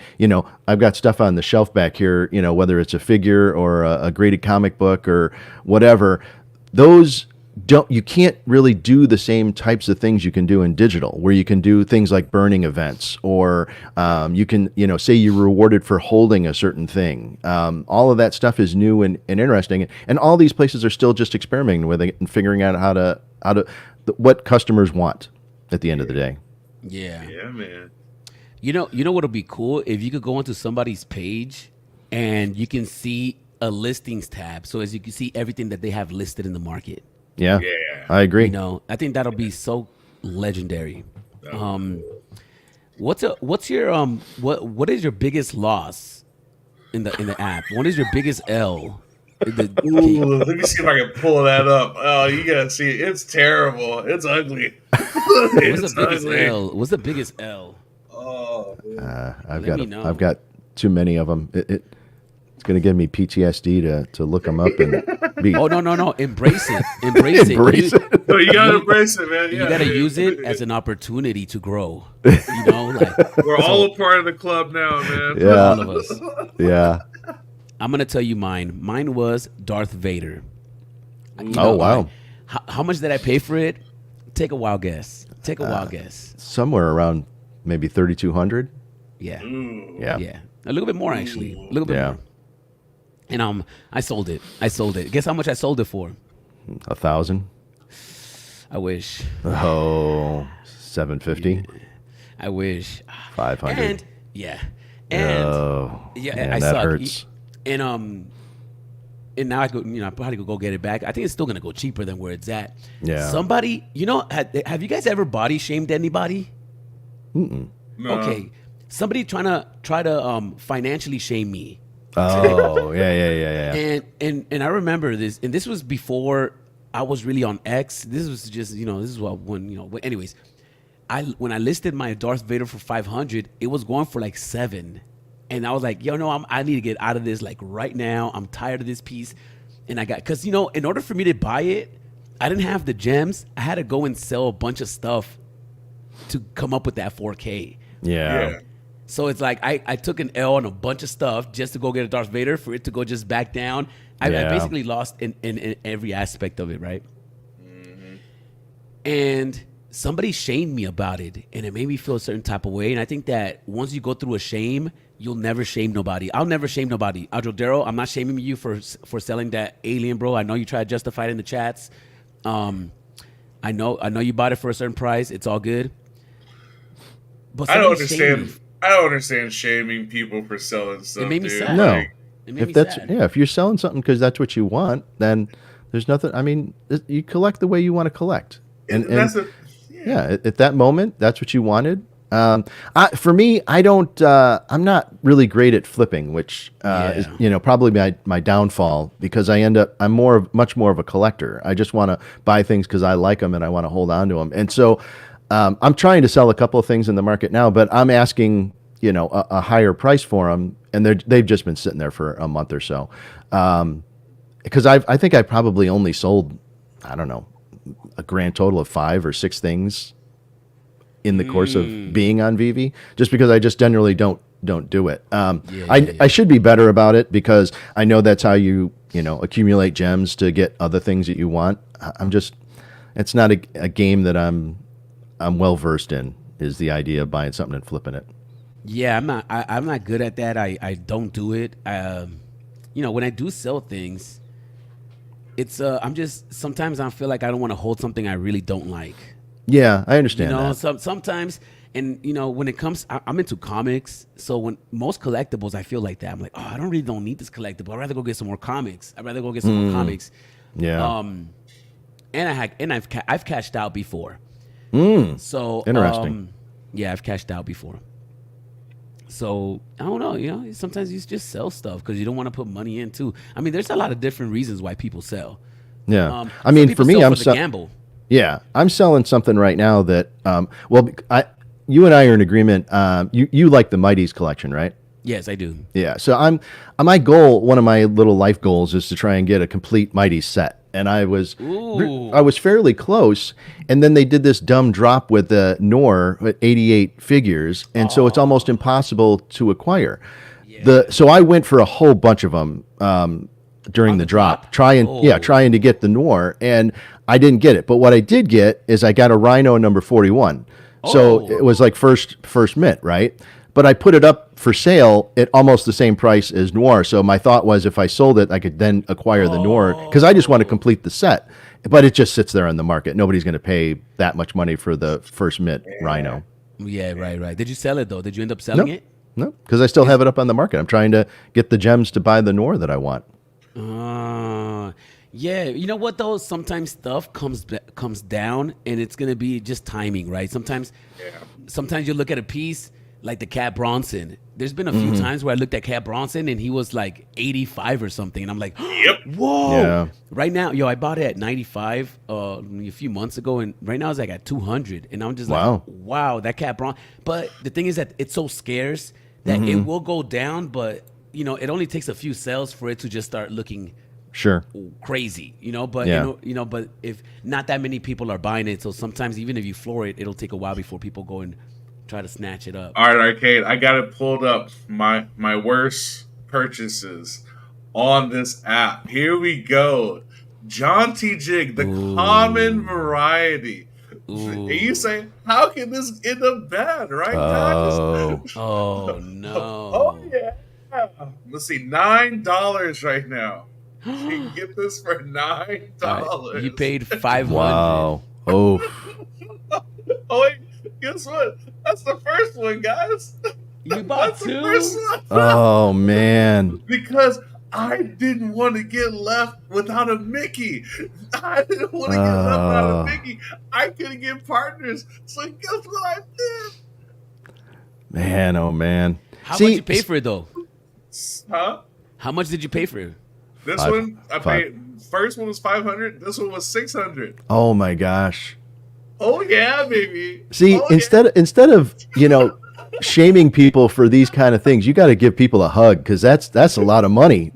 I've got stuff on the shelf back here, whether it's a figure or a graded comic book or whatever. Those you can't really do the same types of things you can do in digital, where you can do things like burning events, or you can, say you're rewarded for holding a certain thing. All of that stuff is new and interesting, and all these places are still just experimenting with it and figuring out how to what customers want at the end of the day. Yeah. Yeah, man. You know what'll be cool? If you could go onto somebody's page and you can see a listings tab. So as you can see everything that they have listed in the market. Yeah, Yeah. I agree. I think that'll be so legendary. What is your biggest loss in the app? What is your biggest L? Ooh, let me see if I can pull that up. Oh, you gotta see it. It's terrible. It's ugly. What's It's the biggest ugly. L? What's the biggest L? Oh, me know. I've got too many of them. It's going to give me PTSD to look them up and be. Oh no! Embrace it. Embrace Embrace it. it. so you gotta embrace it, man. You Yeah. gotta use it as an opportunity to grow. Like We're all a part of the club now, man. all Yeah, of us. yeah. I'm gonna tell you mine. Mine was Darth Vader. Oh, wow. How much did I pay for it? Take a wild guess. Take a wild guess. Somewhere around maybe 3,200. Yeah. Yeah, Yeah. A little bit more actually. A little bit Yeah. more. And I sold it. Guess how much I sold it for? 1,000. I wish. Oh, 750. I wish. 500. And yeah. And Oh, yeah, man, I that suck. hurts. And now I go, I probably could go get it back. I think it's still gonna go cheaper than where it's at. Yeah. Somebody, have you guys ever body shamed anybody? No. Okay. Somebody try to financially shame me. Oh, yeah. And I remember this, and this was before I was really on X. This was just, this is when, anyways, when I listed my Darth Vader for 500, it was going for like 7. And I was like, I need to get out of this like right now. I'm tired of this piece. And because, in order for me to buy it, I didn't have the gems. I had to go and sell a bunch of stuff to come up with that 4K. Yeah. So it's like I took an L on a bunch of stuff just to go get a Darth Vader for it to go just back down. I basically lost in every aspect of it, right? Mm-hmm. And somebody shamed me about it, and it made me feel a certain type of way. And I think that once you go through a shame, you'll never shame nobody. I'll never shame nobody. Daryl, I'm not shaming you for selling that alien, bro. I know you try to justify it in the chats. I know you bought it for a certain price. It's all good. But I don't somebody shamed me. understand. I don't understand shaming people for selling stuff. It made me dude. sad. No. Like, It made If me that's sad. if you're selling something because that's what you want, then there's nothing. I mean, you collect the way you want to collect, and that's yeah, at that moment, that's what you wanted. For me, I don't. I'm not really great at flipping, which is probably my downfall because I'm much more of a collector. I just want to buy things because I like them and I want to hold on to them. And so I'm trying to sell a couple of things in the market now, but I'm asking a higher price for them, and they've just been sitting there for a month or so. Because I think I probably only sold, I don't know, a grand total of 5 or 6 things in the course of being on Vivi, just because I just generally don't do it. I should be better about it because I know that's how you accumulate gems to get other things that you want. It's not a game that I'm well versed in, is the idea of buying something and flipping it. Yeah, I'm not good at that. I don't do it. When I do sell things, it's sometimes I feel like I don't want to hold something I really don't like. Yeah, I understand that. Sometimes, and when it comes, I'm into comics, so when most collectibles, I feel like that. I'm like, oh, I don't need this collectible. I'd rather go get some more comics. Yeah. And I've cashed out before. So Interesting. Yeah, I've cashed out before. So I don't know. Sometimes you just sell stuff because you don't want to put money in too. I mean, there's a lot of different reasons why people sell. Yeah. I mean, for me, I'm gamble. Yeah, I'm selling something right now that, you and I are in agreement. You like the Mighties collection, right? Yes, I do. Yeah. So my goal, one of my little life goals, is to try and get a complete Mighties set. And I was fairly close. And then they did this dumb drop with the Nor at 88 figures, and so it's almost impossible to acquire. Yeah. So I went for a whole bunch of them during the drop, trying to get the Nor, and I didn't get it. But what I did get is I got a Rhino number 41. So it was like first mint, right? But I put it up for sale at almost the same price as Noir. So my thought was if I sold it, I could then acquire the Noir because I just want to complete the set. But it just sits there on the market. Nobody's going to pay that much money for the first mint Rhino. Yeah, right. Did you sell it though? Did you end up selling it? No, because I still have it up on the market. I'm trying to get the gems to buy the Noir that I want. Yeah, you know what though? Sometimes stuff comes down, and it's gonna be just timing, right? Sometimes you look at a piece like the Cat Bronson. There's been a few times where I looked at Cat Bronson and he was like 85 or something, and I'm like, whoa! Yeah. Right now, I bought it at 95 a few months ago, and right now it's like at 200, and I'm just like, wow, that Cat Bronson. But the thing is that it's so scarce that it will go down, but it only takes a few sales for it to just start looking crazy, but but if not that many people are buying it, so sometimes even if you floor it, it'll take a while before people go and try to snatch it up. All right, Arcade, I got it pulled up. My worst purchases on this app. Here we go. Jaunty Jig, the common variety. And you say, how can this end up bad, right, guys? Oh no. Oh yeah. Let's see, $9 right now. You can get this for $9. You paid $500. Wow. Oh. Oh wait, guess what? That's the first one, guys. You bought That's two? the first one. Oh man. Because I didn't want to get left without a Mickey. I didn't want to get left without a Mickey. I couldn't get partners. So guess what I did? Man, oh man. How much did you pay for it though? Huh? How much did you pay for it? This one I paid. First one was $500. This one was $600. Oh my gosh. Oh yeah, baby. See, instead of shaming people for these kind of things, you got to give people a hug because that's a lot of money.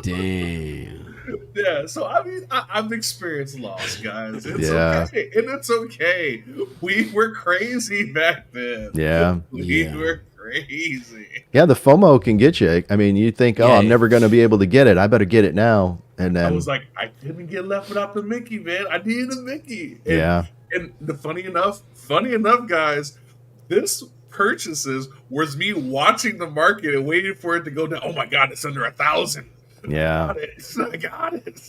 Damn. Yeah, so I mean, I've experienced loss, guys. It's okay, and it's okay. We were crazy back then. Yeah, we were crazy. Yeah, the FOMO can get you. I mean, you think, I'm never going to be able to get it. I better get it now. And then I was like, I couldn't get left without the Mickey, man. I needed a Mickey. And, and funny enough, guys, this purchases was me watching the market and waiting for it to go down. Oh my God, it's under 1,000. Yeah. I got it.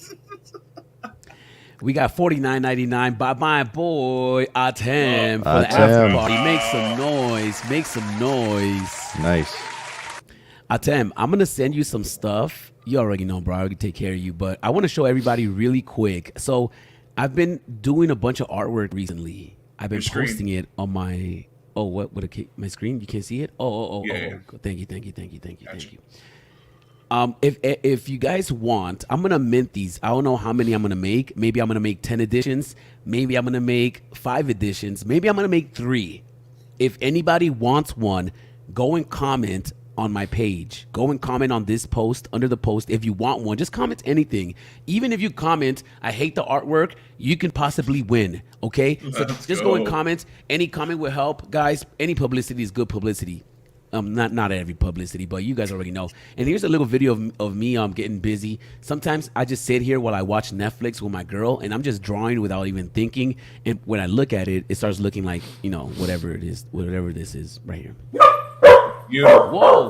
We got $49.99 by my boy Atem for the Atem. after party. Make some noise. Make some noise. Nice. Atem, I'm going to send you some stuff. You already know, bro. I already take care of you. But I want to show everybody really quick. So I've been doing a bunch of artwork recently. I've been posting it on my... Oh, what? My screen? You can't see it? Oh. Thank you. If you guys want, I'm gonna mint these. I don't know how many I'm gonna make. Maybe I'm gonna make 10 editions. Maybe I'm gonna make 5 editions. Maybe I'm gonna make 3. If anybody wants one, go and comment on my page. Go and comment on this post, under the post. If you want one, just comment anything. Even if you comment, I hate the artwork, you can possibly win. Okay? So just go and comment. Any comment will help. Guys, any publicity is good publicity. Not every publicity, but you guys already know. And here's a little video of me getting busy. Sometimes I just sit here while I watch Netflix with my girl, and I'm just drawing without even thinking. And when I look at it, it starts looking like, whatever it is, whatever this is right here. Whoa!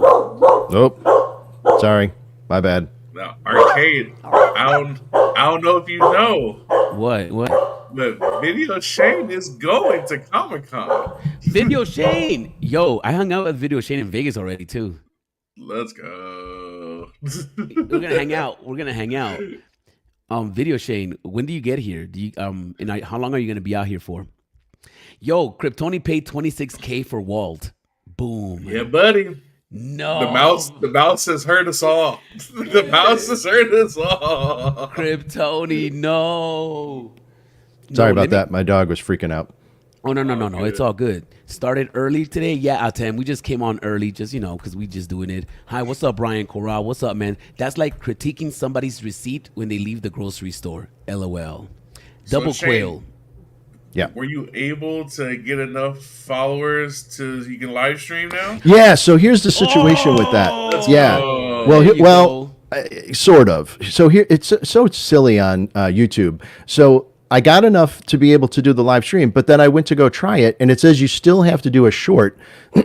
Oh, sorry, my bad. Now, Arcade. I don't know if you know. What? But Video Shane is going to Comic-Con. Video Shane! Yo, I hung out with Video Shane in Vegas already, too. Let's go. We're gonna hang out. Video Shane, when do you get here? How long are you gonna be out here for? Yo, Kryptoni paid $26K for Walt. Boom. Yeah, buddy. No. The mouse has heard us all. The mouse has heard us all. Kryptoni, no. Sorry about that. My dog was freaking out. Oh, no. It's all good. Started early today. Yeah, Atem. We just came on early, just, because we just doing it. Hi, what's up, Brian Corral? What's up, man? That's like critiquing somebody's receipt when they leave the grocery store. LOL. Double Shane, quail. Yeah. Were you able to get enough followers to you can live stream now? Yeah. So here's the situation with that. Yeah. Sort of. So here it's so silly on YouTube. So I got enough to be able to do the live stream, but then I went to go try it, and it says you still have to do a short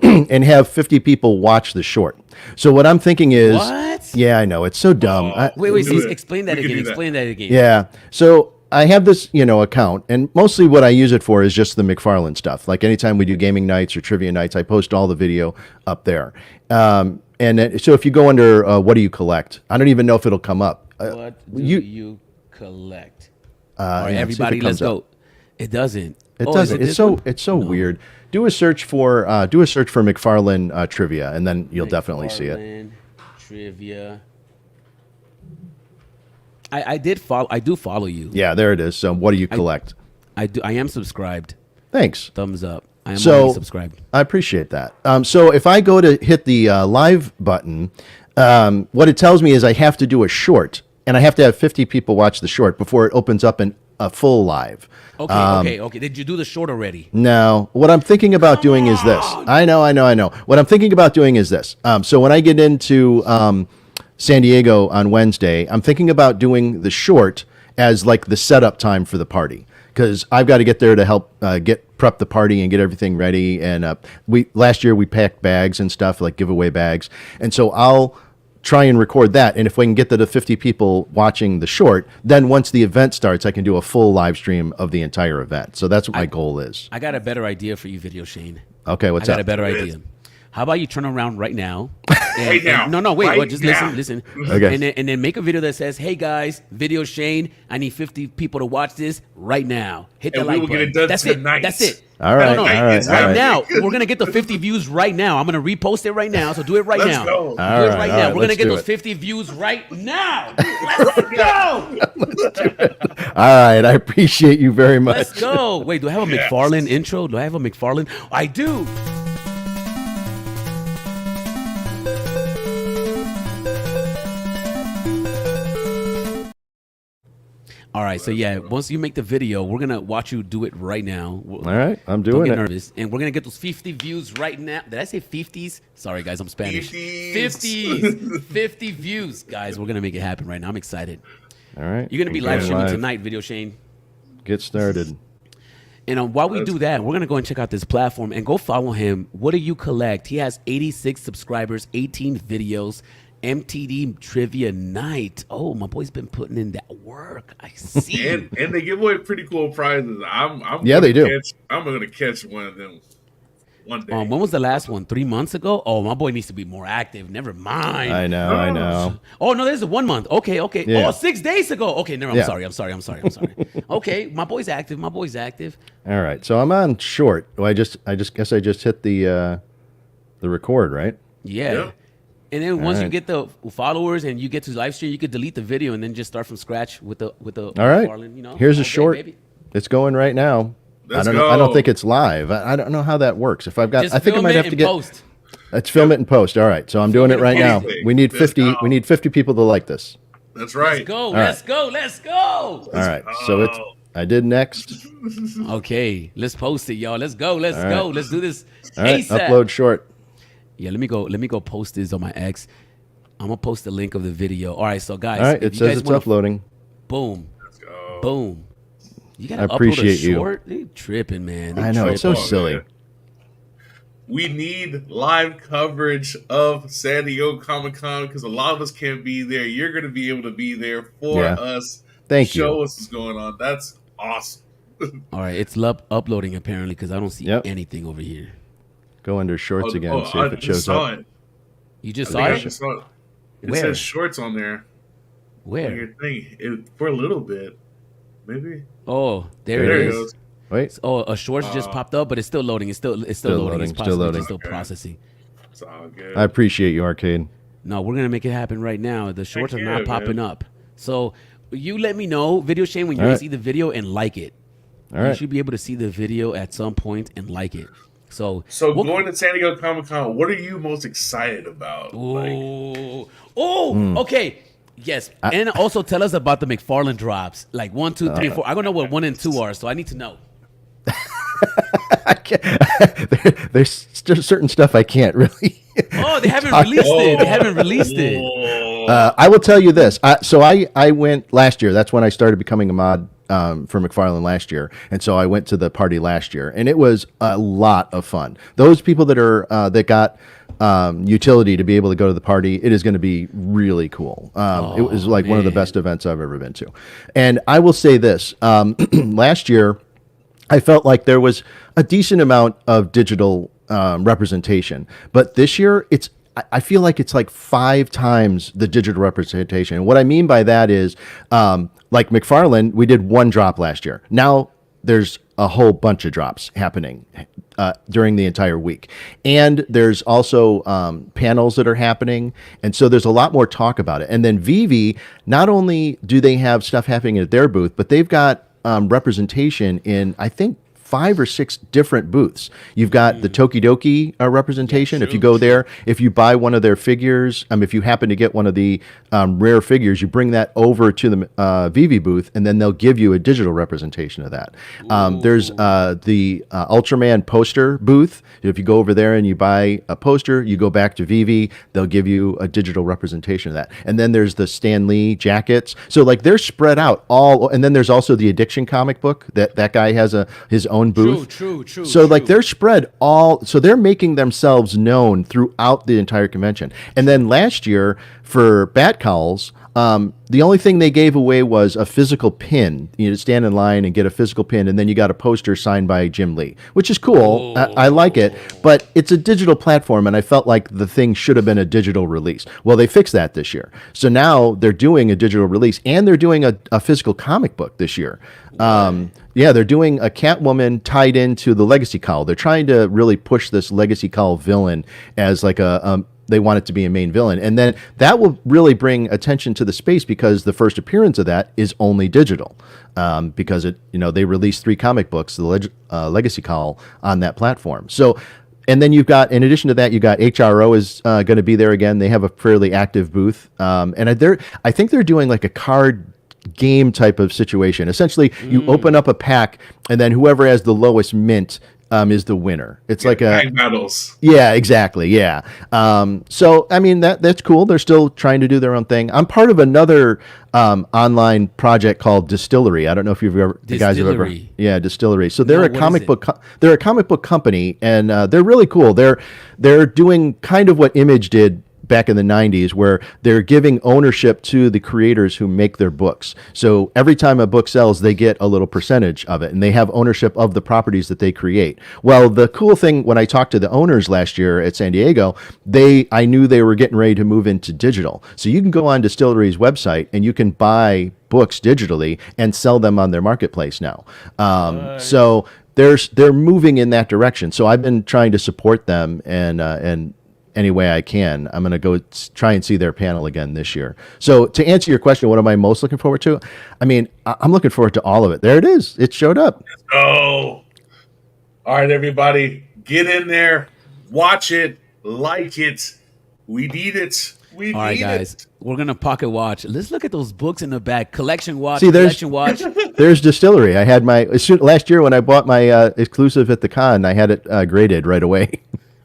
and have 50 people watch the short. So what I'm thinking is, What? Yeah, I know it's so dumb. Wait, explain that again. Explain that again. Yeah. So I have this, account, and mostly what I use it for is just the McFarlane stuff. Like anytime we do gaming nights or trivia nights, I post all the video up there. So if you go under what do you collect, I don't even know if it'll come up. What do you collect? All right, everybody, let's go. Up. It doesn't. It doesn't. It's so weird. Do a search for McFarlane trivia, and then you'll definitely see it. Trivia. I do follow you. Yeah, there it is. So what do you collect? I do. I am subscribed. Thanks. Thumbs up. I am already subscribed. I appreciate that. So if I go to hit the live button, what it tells me is I have to do a short, and I have to have 50 people watch the short before it opens up a full live. Okay. Did you do the short already? No. What I'm thinking about doing is this. I know. What I'm thinking about doing is this. So when I get into San Diego on Wednesday, I'm thinking about doing the short as like the setup time for the party, because I've got to get there to help prep the party and get everything ready. And last year we packed bags and stuff, like giveaway bags, and so I'll try and record that. And if we can get the 50 people watching the short, then once the event starts, I can do a full live stream of the entire event. So that's what my goal is. I got a better idea for you, Video Shane. Okay, what's up? I got a better idea. How about you turn around right now? Right now. Wait, just listen. Okay. And then make a video that says, "Hey guys, Video Shane, I need 50 people to watch this right now. Hit the like button." That's it. All right. Right now, we're gonna get the 50 views right now. I'm gonna repost it right now. So do it right now. Go. Do it right now. We're gonna let's get do those it. 50 views right now. Let's go. All right, I appreciate you very much. Let's go. Wait, do I have a McFarlane intro? Do I have a McFarlane? I do. All right, so yeah, once you make the video, we're gonna watch you do it right now. All right, I'm Don't doing get it. nervous, and we're gonna get those 50 views right now. Did I say 50s? Sorry, guys, I'm Spanish. 50s, 50 views, guys. We're gonna make it happen right now. I'm excited. All right, You're gonna be I'm live streaming live. tonight, Video Shane. Get started. And while we do that, we're going to go and check out this platform and go follow him. What do you collect? He has 86 subscribers, 18 videos, MTD Trivia Night. Oh, my boy's been putting in that work. I see. And they give away pretty cool prizes. Yeah, they do. I'm going to catch one of them one day. When was the last one? 3 months ago? Oh, my boy needs to be more active. Never mind. I know. Oh, no, there's a 1 month. Okay. Yeah. Oh, 6 days ago. Okay, never. Yeah. I'm sorry. Okay, my boy's active. All right, so I'm on short. Well, I just guess I just hit the record, right? Yeah. Yeah. And then once you right. get the followers and you get to live stream, you could delete the video and then just start from scratch with the All right. McFarlane, you know. Here's a Okay, short. baby. It's going right now. Let's I don't go. think it's live. I don't know how that works. If I've got, Just I think I film might it have to and get. post. Let's film it and post. All right, so I'm doing it right now. Anything. We need Let's 50. go. We need 50 people to like this. That's right. Let's go. right. Let's go. All right, so it's. I did next. Okay, let's post it, y'all. Let's go. Let's go. Let's do this. All right, ASAP. upload short. Yeah, let me go post this on my X. I'm gonna post the link of the video. All right, so guys, All right, if it you says guys it's wanna- uploading. Boom, Let's go. boom. You gotta I upload appreciate a you. short. They tripping, man. They I know it's so tripping. silly. man. We need live coverage of San Diego Comic-Con because a lot of us can't be there. You're going to be able to be there for Yeah. us. Thank you. Show us what's going on. That's awesome. All right, it's uploading apparently because I don't see Yep. anything over here. Go under shorts again. See I if it just shows saw up. it. You just I saw think I it? just saw it. It Where? says shorts on there. On Where? your thing. For a little bit. Maybe. Oh, there There it it is. goes. Wait. Oh, a shorts just popped up, but it's still loading. It's still loading. It's Still processing. loading. It's still Okay. processing. It's all good. I appreciate you, Arcade. No, we're gonna make it happen right now. The shorts are yeah, not popping man. up. So you let me know, Video Shane, when you All right. see the video and like it. All You right. should be able to see the video at some point and like it. So So going to San Diego Comic-Con, what are you most excited about? Okay. Yes. And also tell us about the McFarlane drops. Like 1, 2, 3, 4. I don't know what 1 and 2 are, so I need to know. I can't, there's certain stuff I can't really. Oh, they haven't released it. They haven't released it. I will tell you this. I went last year. That's when I started becoming a mod for McFarlane last year, and so I went to the party last year, and it was a lot of fun. Those people that are that got utility to be able to go to the party, it is going to be really cool. It was like one of the best events I've ever been to, and I will say this: last year, I felt like there was a decent amount of digital representation, but this year I feel like it's like 5 times the digital representation. And what I mean by that is, like McFarlane, we did 1 drop last year. Now there's a whole bunch of drops happening during the entire week. And there's also panels that are happening. And so there's a lot more talk about it. And then Vive, not only do they have stuff happening at their booth, but they've got representation in, I think, 5 or 6 different booths. You've got the Tokidoki representation. If you go there, if you buy one of their figures, if you happen to get one of the rare figures, you bring that over to the Vive booth, and then they'll give you a digital representation of that. There's the Ultraman poster booth. If you go over there and you buy a poster, you go back to Vive, they'll give you a digital representation of that. And then there's the Stan Lee jackets. So like they're spread out all, and then there's also the Addiction comic book that guy has his own booth. True. So like they're spread all, so they're making themselves known throughout the entire convention. And then last year for Bat Cowls, the only thing they gave away was a physical pin. You know, stand in line and get a physical pin, and then you got a poster signed by Jim Lee, which is cool. I like it, but it's a digital platform, and I felt like the thing should have been a digital release. Well, they fixed that this year. So now they're doing a digital release, and they're doing a physical comic book this year. Yeah, they're doing a Catwoman tied into the Legacy Cowl. They're trying to really push this Legacy Cowl villain as like they want it to be a main villain. And then that will really bring attention to the space because the first appearance of that is only digital. Because they released 3 comic books, the Legacy Cowl, on that platform. So, and then you've got, in addition to that, you got HRO is going to be there again. They have a fairly active booth. And I think they're doing like a card game type of situation. Essentially, you open up a pack, and then whoever has the lowest mint is the winner. It's like a Bang battles. yeah, exactly. Yeah. So I mean that's cool. They're still trying to do their own thing. I'm part of another online project called Distillery. I don't know if you've ever the guys have ever Distillery. So they're No, a what comic is it? book they're a comic book company, and they're really cool. They're doing kind of what Image did back in the 90s, where they're giving ownership to the creators who make their books. So every time a book sells, they get a little percentage of it, and they have ownership of the properties that they create. Well, the cool thing, when I talked to the owners last year at San Diego, I knew they were getting ready to move into digital. So you can go on Distillery's website and you can buy books digitally and sell them on their marketplace now. So they're moving in that direction. So I've been trying to support them and any way I can. I'm going to go try and see their panel again this year. So to answer your question, what am I most looking forward to? I mean, I'm looking forward to all of it. There it is. It showed up. Oh, all right, everybody, get in there, watch it, like it. We need it. We All right, need guys, it. we're gonna pocket watch. Let's look at those books in the back. Collection watch. See, there's- Collection watch. There's Distillery. I had last year when I bought my exclusive at the con, I had it graded right away.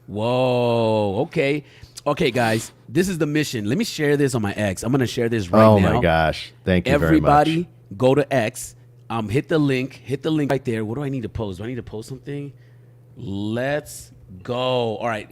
Whoa. Okay. Okay, guys. This is the mission. Let me share this on my X. I'm gonna share this right now. Oh my gosh. Thank you very much. Everybody, go to X. Hit the link. Hit the link right there. What do I need to post? Do I need to post something? Let's go. All right.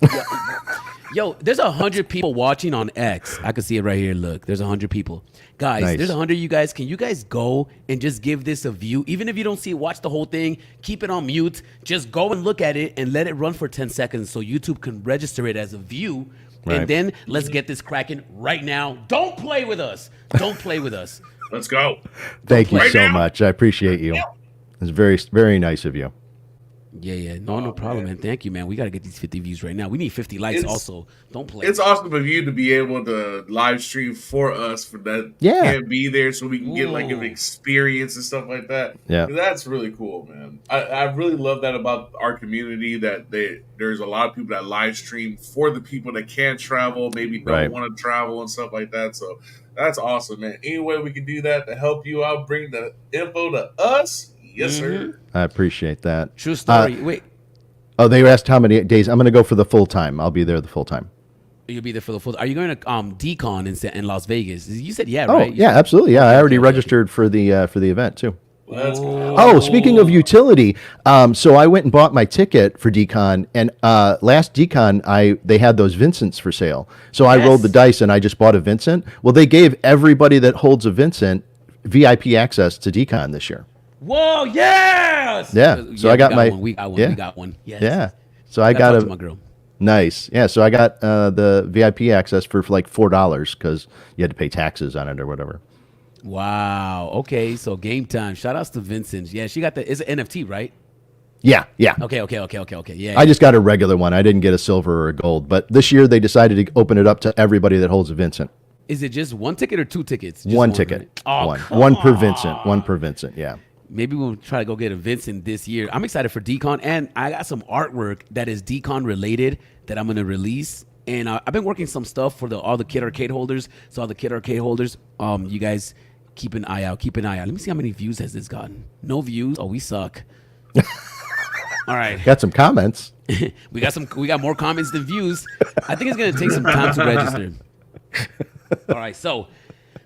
Yo, there's 100 people watching on X. I can see it right here. Look, there's 100 people. Guys, Nice. there's 100 of you guys. Can you guys go and just give this a view? Even if you don't see it, watch the whole thing. Keep it on mute. Just go and look at it and let it run for 10 seconds so YouTube can register it as a view. Right. And then let's get this cracking right now. Don't play with us. Don't play with us. Let's go. Thank you Right so now. much. I appreciate you. It's very, very nice of you. Yeah. No problem, man. Thank you, man. We got to get these 50 views right now. We need 50 likes It's- also. Don't play. It's awesome of you to be able to live stream for us for that Yeah. can't be there so we can get like an Ooh. experience and stuff like that. Yeah. That's really cool, man. I really love that about our community, that there's a lot of people that live stream for the people that can't travel, maybe don't Right. want to travel and stuff like that. So that's awesome, man. Any way we can do that to help you out, bring the info to us, yes, sir. I appreciate that. True story. Wait, Oh, they asked how many days. I'm going to go for the full time. I'll be there the full time. you'll be there for the full. Are you going to Decon in Las Vegas? You said yeah, Oh, right? yeah, absolutely. Yeah, I already registered for the event too. Let's go. Oh, speaking of utility, so I went and bought my ticket for Decon, and last Decon, they had those Vincents for sale. So I rolled the dice and I just bought a Vincent. Well, they gave everybody that holds a Vincent VIP access to Decon this year. Whoa, yes. Yeah, so I got my- one. We got one. yeah. We got one. Yes. Yeah, so I Gotta got talk a to my girl. nice. Yeah, so I got the VIP access for like $4 because you had to pay taxes on it or whatever. Wow. Okay. So game time. Shout outs to Vincent. Yeah, she got the. It's an NFT, right? Yeah, yeah. Okay. Yeah. I just got a regular one. I didn't get a silver or a gold. But this year they decided to open it up to everybody that holds a Vincent. Is it just one ticket or two tickets? Just One ticket. right? Oh, one. come One per on. Vincent. One per Vincent. Yeah. Maybe we'll try to go get a Vincent this year. I'm excited for Decon, and I got some artwork that is Decon related that I'm gonna release. And I've been working some stuff for all the Kid Arcade holders. So all the Kid Arcade holders, you guys keep an eye out. Keep an eye out. Let me see how many views has this gotten. No views. Oh, we suck. All right. Got some comments. We got more comments than views. I think it's gonna take some time to register. All right, so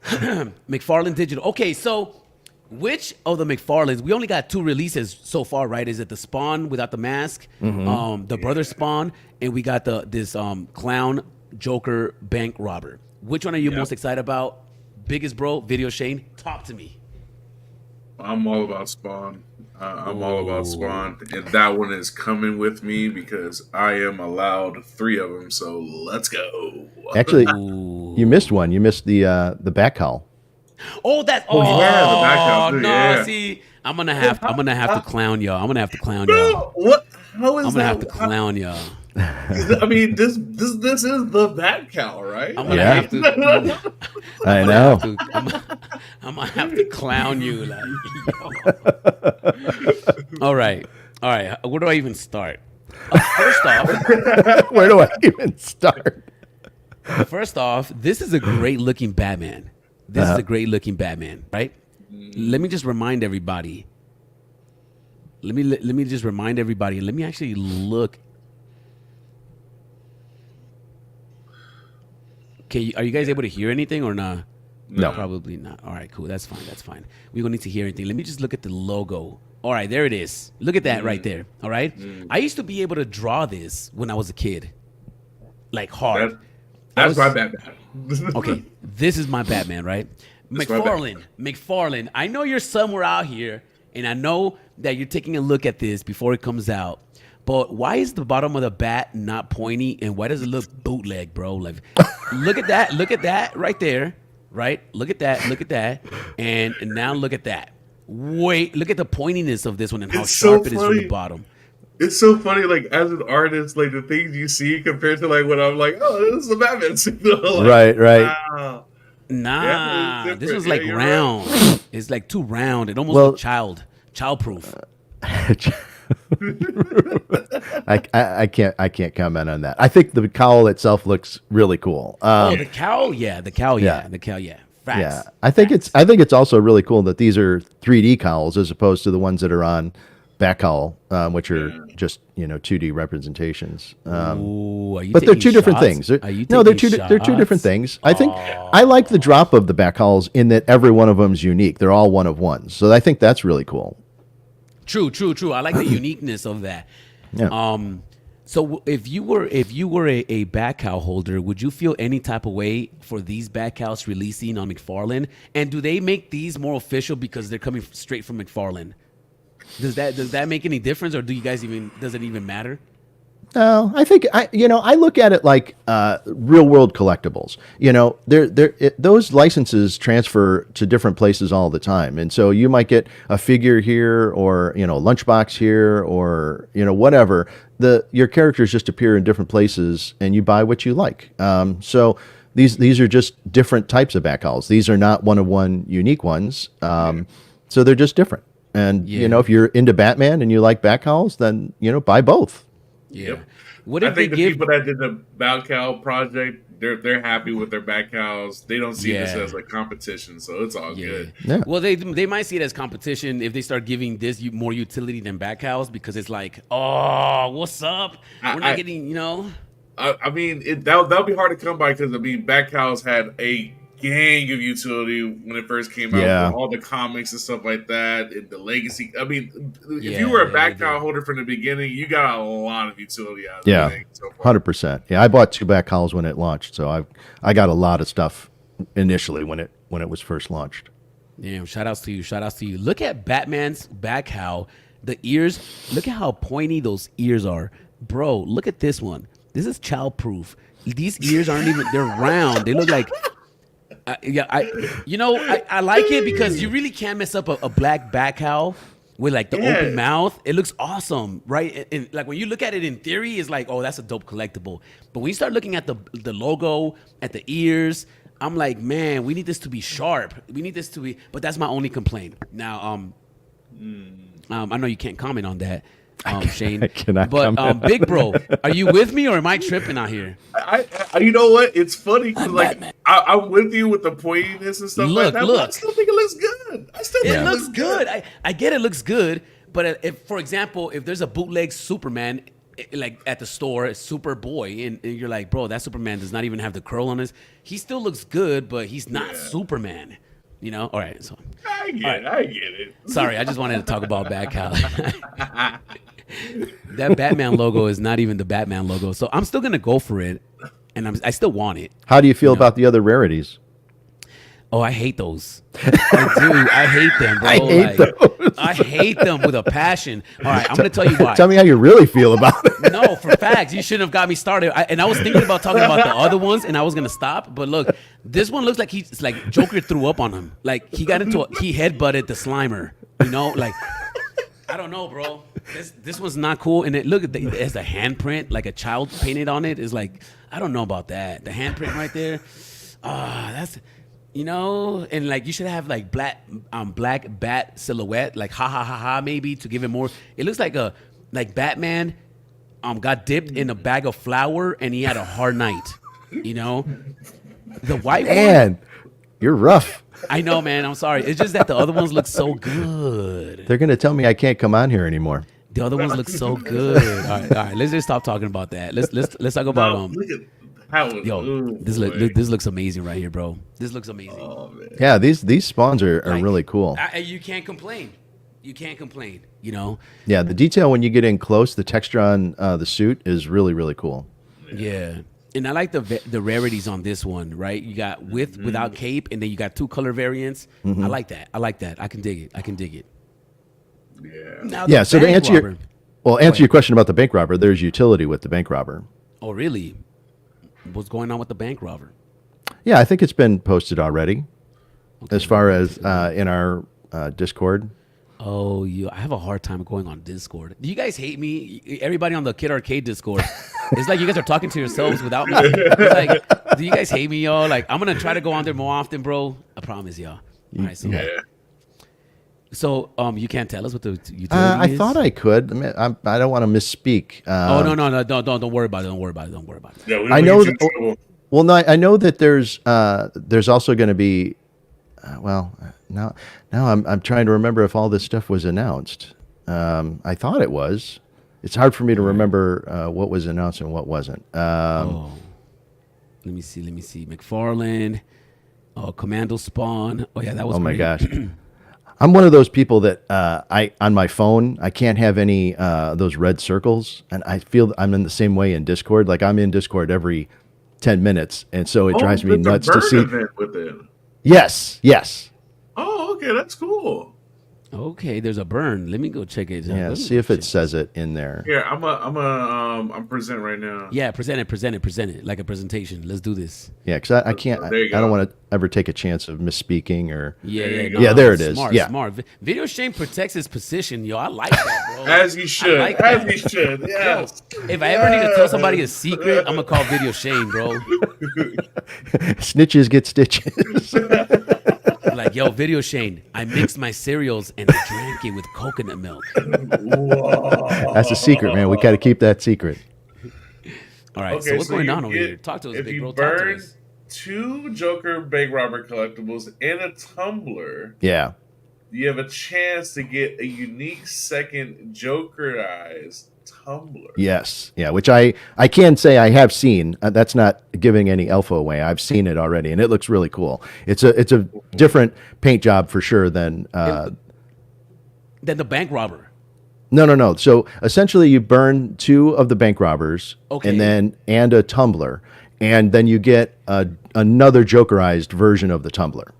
McFarlane Digital. Okay, so which of the McFarlanes? We only got 2 releases so far, right? Is it the Spawn without the mask, the Brother Spawn, and we got this Clown Joker bank robber. Which one are you most excited about? Biggest bro, Video Shane. Talk to me. I'm all about Spawn. I'm all about Spawn, and that one is coming with me because I am allowed 3 of them. So let's go. Actually, you missed one. You missed the back call. Oh, that's yeah, the back out too, no. yeah. See, I'm gonna have to clown y'all. I'm gonna have to clown y'all. What? How is I'm gonna that? have to clown y'all. I mean, this is the bat cow, right? I'm gonna Yeah. have to. I know. I'm gonna have to clown you. Like, yo. All right. Where do I even start? First off, Where do I even start? this is a great looking Batman. Right? Let me just remind everybody. let me just remind everybody. Let me actually look. Okay, are you guys able to hear anything or not? No. Probably not. All right, cool. That's fine. That's fine. We don't need to hear anything. Let me just look at the logo. All right, there it is. Look at that right there. All right. I used to be able to draw this when I was a kid, like hard. That's my Batman. Okay, this is my Batman, right? That's my McFarlane. I know you're somewhere out here, and I know that you're taking a look at this before it comes out. But why is the bottom of the bat not pointy, and why does it look bootleg, bro? Like, look at that right there, right? Look at that, and now look at that. Wait, look at the pointiness of this one and how sharp it is from the bottom. It's so funny, like as an artist, like the things you see compared to like when I'm like, oh, this is a Batman signal. Like, Right. wow. Nah, Yeah, this was yeah, like you're round. right. It's like too round. It almost looked childproof. I can't comment on that. I think the cowl itself looks really cool. The cowl, yeah. Facts. Yeah, I think it's also really cool that these are 3D cowls as opposed to the ones that are on back cowl, which are just 2D representations. Ooh, are you But they're taking two different shots? things. Are you No, they're taking they're two different shots? things. I think I like the drop of the back cowls in that every one of them is unique. They're all one of ones, so I think that's really cool. True. I like the uniqueness of that. Yeah. So if you were a back cow holder, would you feel any type of way for these back cows releasing on McFarlane? And do they make these more official because they're coming straight from McFarlane? Does that make any difference, or does it even matter? No, I think I look at it like real world collectibles. Those licenses transfer to different places all the time, and so you might get a figure here, or a lunchbox here, or whatever. Your characters just appear in different places, and you buy what you like. So these are just different types of backhauls. These are not one of one unique ones. So they're just different. And if you're into Batman and you like backhauls, then buy both. Yeah. Yep. What if I think they the give? people that did the back cow project, they're happy with their back cows. They don't see this as a competition, so it's all good. Yeah. Well, they might see it as competition if they start giving this more utility than back cows, because it's like, oh, what's up? We're not getting, I mean, that'll be hard to come by because back cows had a gang of utility when it first came out. Yeah. With all the comics and stuff like that, and the legacy. I mean, if you were a back cow holder from the beginning, you got a lot of utility out of the thing so far. 100%. Yeah, I bought 2 back hauls when it launched, so I got a lot of stuff initially when it was first launched. Damn, shout outs to you. Look at Batman's back cow. The ears, look at how pointy those ears are. Bro, look at this one. This is childproof. These ears aren't even, they're round. They look like, I like it because you really can't mess up a black back cow with like the open mouth. It looks awesome, right? And like when you look at it in theory, it's like, oh, that's a dope collectible. But when you start looking at the logo, at the ears, I'm like, man, we need this to be sharp. We need this to be, but that's my only complaint. Now, I know you can't comment on that, Shane. I cannot but comment Big Bro, are you with me or am I tripping out here? I you know what? It's funny because I'm with you with the pointiness and stuff like that. But I still think it looks good. It looks good. I get it looks good, but if, for example, if there's a bootleg Superman like at the store, Superboy, and you're like, bro, that Superman does not even have the curl on his. He still looks good, but he's not Superman. All right. So I get it. Sorry, I just wanted to talk about Bad Cow. That Batman logo is not even the Batman logo, so I'm still gonna go for it, and I still want it. How do you feel about the other rarities? Oh, I hate those. I do. I hate them, bro. I hate those. I hate them with a passion. All right, I'm going to tell you why. Tell me how you really feel about it. No, for facts. You shouldn't have got me started. I was thinking about talking about the other ones, and I was going to stop. But look, this one looks like it's like Joker threw up on him. Like he headbutted the Slimer. Like I don't know, bro. This one's not cool. And it has a handprint, like a child painted on it. It's like, I don't know about that. The handprint right there. That's... and like you should have like black bat silhouette, like ha maybe to give it more. It looks like Batman got dipped in a bag of flour and he had a hard night. The white Man, you're rough. I know, man. I'm sorry. It's just that the other ones look so good. They're gonna tell me I can't come on here anymore. The other ones look so good. All right. Let's just stop talking about that. Let's talk about Look at that one. Yo, Ooh, this looks amazing right here, bro. This looks amazing. Oh man. Yeah, these spawns are Like, really cool. You can't complain. You can't complain. You know. Yeah, the detail when you get in close, the texture on the suit is really, really cool. Yeah. And I like the rarities on this one, right? You got with without cape, and then you got 2 color variants. I like that. I can dig it. Yeah. Now, Yeah, the so to bank answer robber- answer your question about the bank robber, there's utility with the bank robber. Oh, really? What's going on with the bank robber? Yeah, I think it's been posted already. As far as in our Discord. Oh, I have a hard time going on Discord. Do you guys hate me? Everybody on the Kid Arcade Discord. It's like you guys are talking to yourselves without me. It's like, do you guys hate me, y'all? Like, I'm going to try to go on there more often, bro. I promise, y'all. All right, so. Yeah. So, you can't tell us what the utility I is? thought I could. I mean, I don't want to misspeak. Oh, no, don't worry about it. Don't worry about it. Yeah, we I don't know get you in trouble. Well, no, I know that there's also going to be. Now I'm trying to remember if all this stuff was announced. I thought it was. It's hard for me to remember what was announced and what wasn't. Let me see. McFarlane. Oh, Commando Spawn. Oh, yeah, that was Oh my great. gosh. I'm one of those people that I on my phone I can't have any those red circles, and I feel I'm in the same way in Discord. Like I'm in Discord every 10 minutes, and so it drives me there's a nuts to burn see. event with it. Yes. Oh, okay, that's cool. Okay, there's a burn. Let me go check it. Yeah. Let me See go if it check says it in there. Here, I'm presenting right now. Yeah, present it like a presentation. Let's do this. Yeah, because I can't. There you I don't go. want to ever take a chance of misspeaking or. Yeah, There you no, go. Yeah, there it is. Smart, Yeah. smart. Video Shane protects his position, yo. I like that, bro. As he should. like As that. he should. Yes. If I ever need to tell somebody a secret, I'm gonna call Video Shane, bro. Snitches get stitches. Like, yo, Video Shane, I mixed my cereals and I drank it with coconut milk. That's a secret, man. We got to keep that secret. All right, so what's going on over here? Talk to us, if big you bro. Talk to burn us. 2 Joker bank robber collectibles and a tumbler, Yeah. you have a chance to get a unique second Jokerized tumbler. Yes. Yeah. Which I can say I have seen. That's not giving any alpha away. I've seen it already, and it looks really cool. It's a different paint job for sure than. Then the bank robber. No. So essentially, you burn 2 of the bank robbers, Okay. and a tumbler, and then you get another Jokerized version of the tumbler.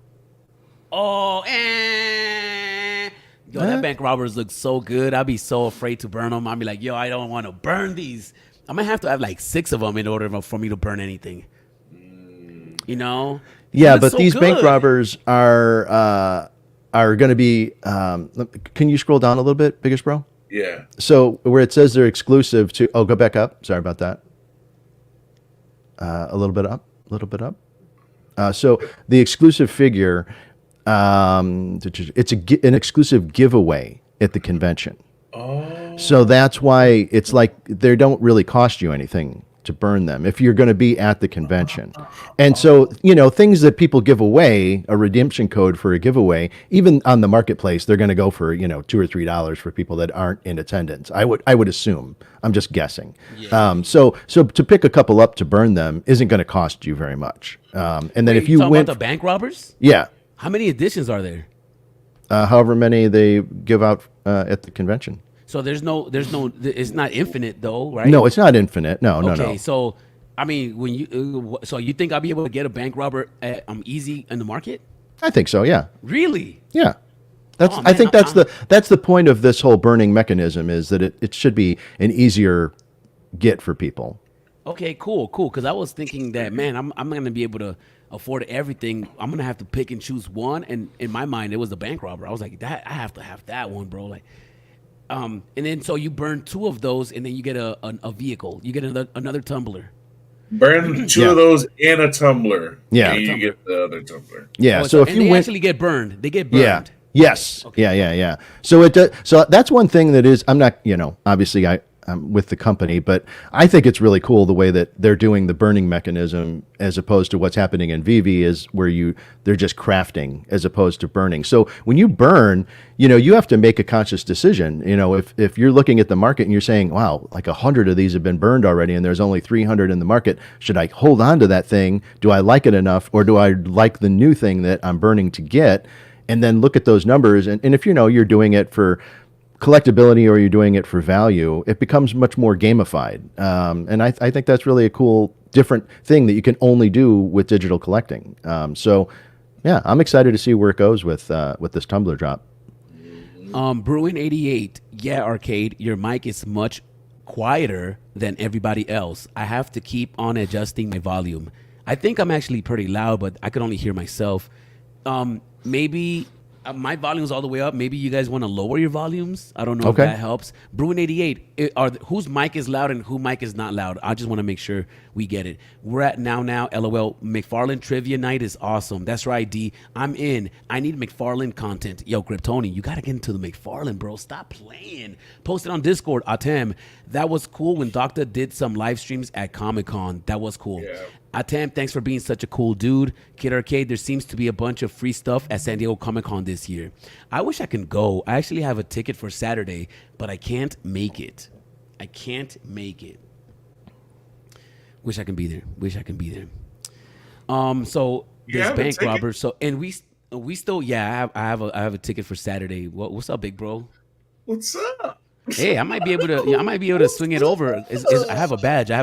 Oh, yo, that bank robbers look so good. I'd be so afraid to burn them. I'd be like, yo, I don't want to burn these. I'm gonna have to have like 6 of them in order for me to burn anything. You know? Yeah, It looks but so these bank good. robbers are going to be. Can you scroll down a little bit, biggest bro? Yeah. So where it says they're exclusive to, go back up. Sorry about that. A little bit up. So the exclusive figure, it's an exclusive giveaway at the convention. Oh. So that's why it's like they don't really cost you anything to burn them if you're going to be at the convention. And so, things that people give away, a redemption code for a giveaway, even on the marketplace, they're going to go for, $2 or $3 for people that aren't in attendance. I would assume. I'm just guessing. So to pick a couple up to burn them isn't going to cost you very much. And then Wait, if you talking went, about the bank robbers? yeah, How many editions are there? however many they give out at the convention. So there's no, it's not infinite though, right? No, it's not infinite. No. Okay, so I mean, when so you think I'll be able to get a bank robber at, easy in the market? I think so. Yeah. Really? Yeah. That's. Oh, I man, think that's the point of this whole burning mechanism is that it should be an easier get for people. Okay, cool. Because I was thinking that, man, I'm gonna be able to afford everything. I'm gonna have to pick and choose one, and in my mind, it was the bank robber. I was like, that I have to have that one, bro. Like, and then so you burn 2 of those, and then you get a vehicle. You get another tumbler. Burn 2 Yeah. of those and a tumbler. Yeah. And you get the other tumbler. Yeah. Oh, so if and you they went, actually get burned. They get burned. yeah. Yes. Yeah. So it does. So that's one thing that is. I'm not. Obviously, with the company, but I think it's really cool the way that they're doing the burning mechanism as opposed to what's happening in VV is where they're just crafting as opposed to burning. So when you burn, you have to make a conscious decision. If you're looking at the market and you're saying, wow, like 100 of these have been burned already and there's only 300 in the market, should I hold on to that thing? Do I like it enough, or do I like the new thing that I'm burning to get? And then look at those numbers. And if you're doing it for collectability or you're doing it for value, it becomes much more gamified. And I think that's really a cool, different thing that you can only do with digital collecting. So, yeah, I'm excited to see where it goes with this Tumbler drop. Bruin 88, yeah, Arcade, your mic is much quieter than everybody else. I have to keep on adjusting my volume. I think I'm actually pretty loud, but I can only hear myself. Maybe my volume's all the way up. Maybe you guys want to lower your volumes. I don't know if that helps. Bruin 88, whose mic is loud and whose mic is not loud? I just want to make sure we get it. We're at now. LOL. McFarlane Trivia Night is awesome. That's right, D. I'm in. I need McFarlane content. Yo, Kryptoni, you got to get into the McFarlane, bro. Stop playing. Post it on Discord. Atem. That was cool when Doctor did some live streams at Comic-Con. That was cool. Yeah. Atem, thanks for being such a cool dude. Kid Arcade, there seems to be a bunch of free stuff at San Diego Comic-Con this year. I wish I can go. I actually have a ticket for Saturday, but I can't make it. Wish I can be there. So this bank robber. So and we still I have a ticket for Saturday. What's up, big bro? What's up? Hey, I might be able to swing it over. I have a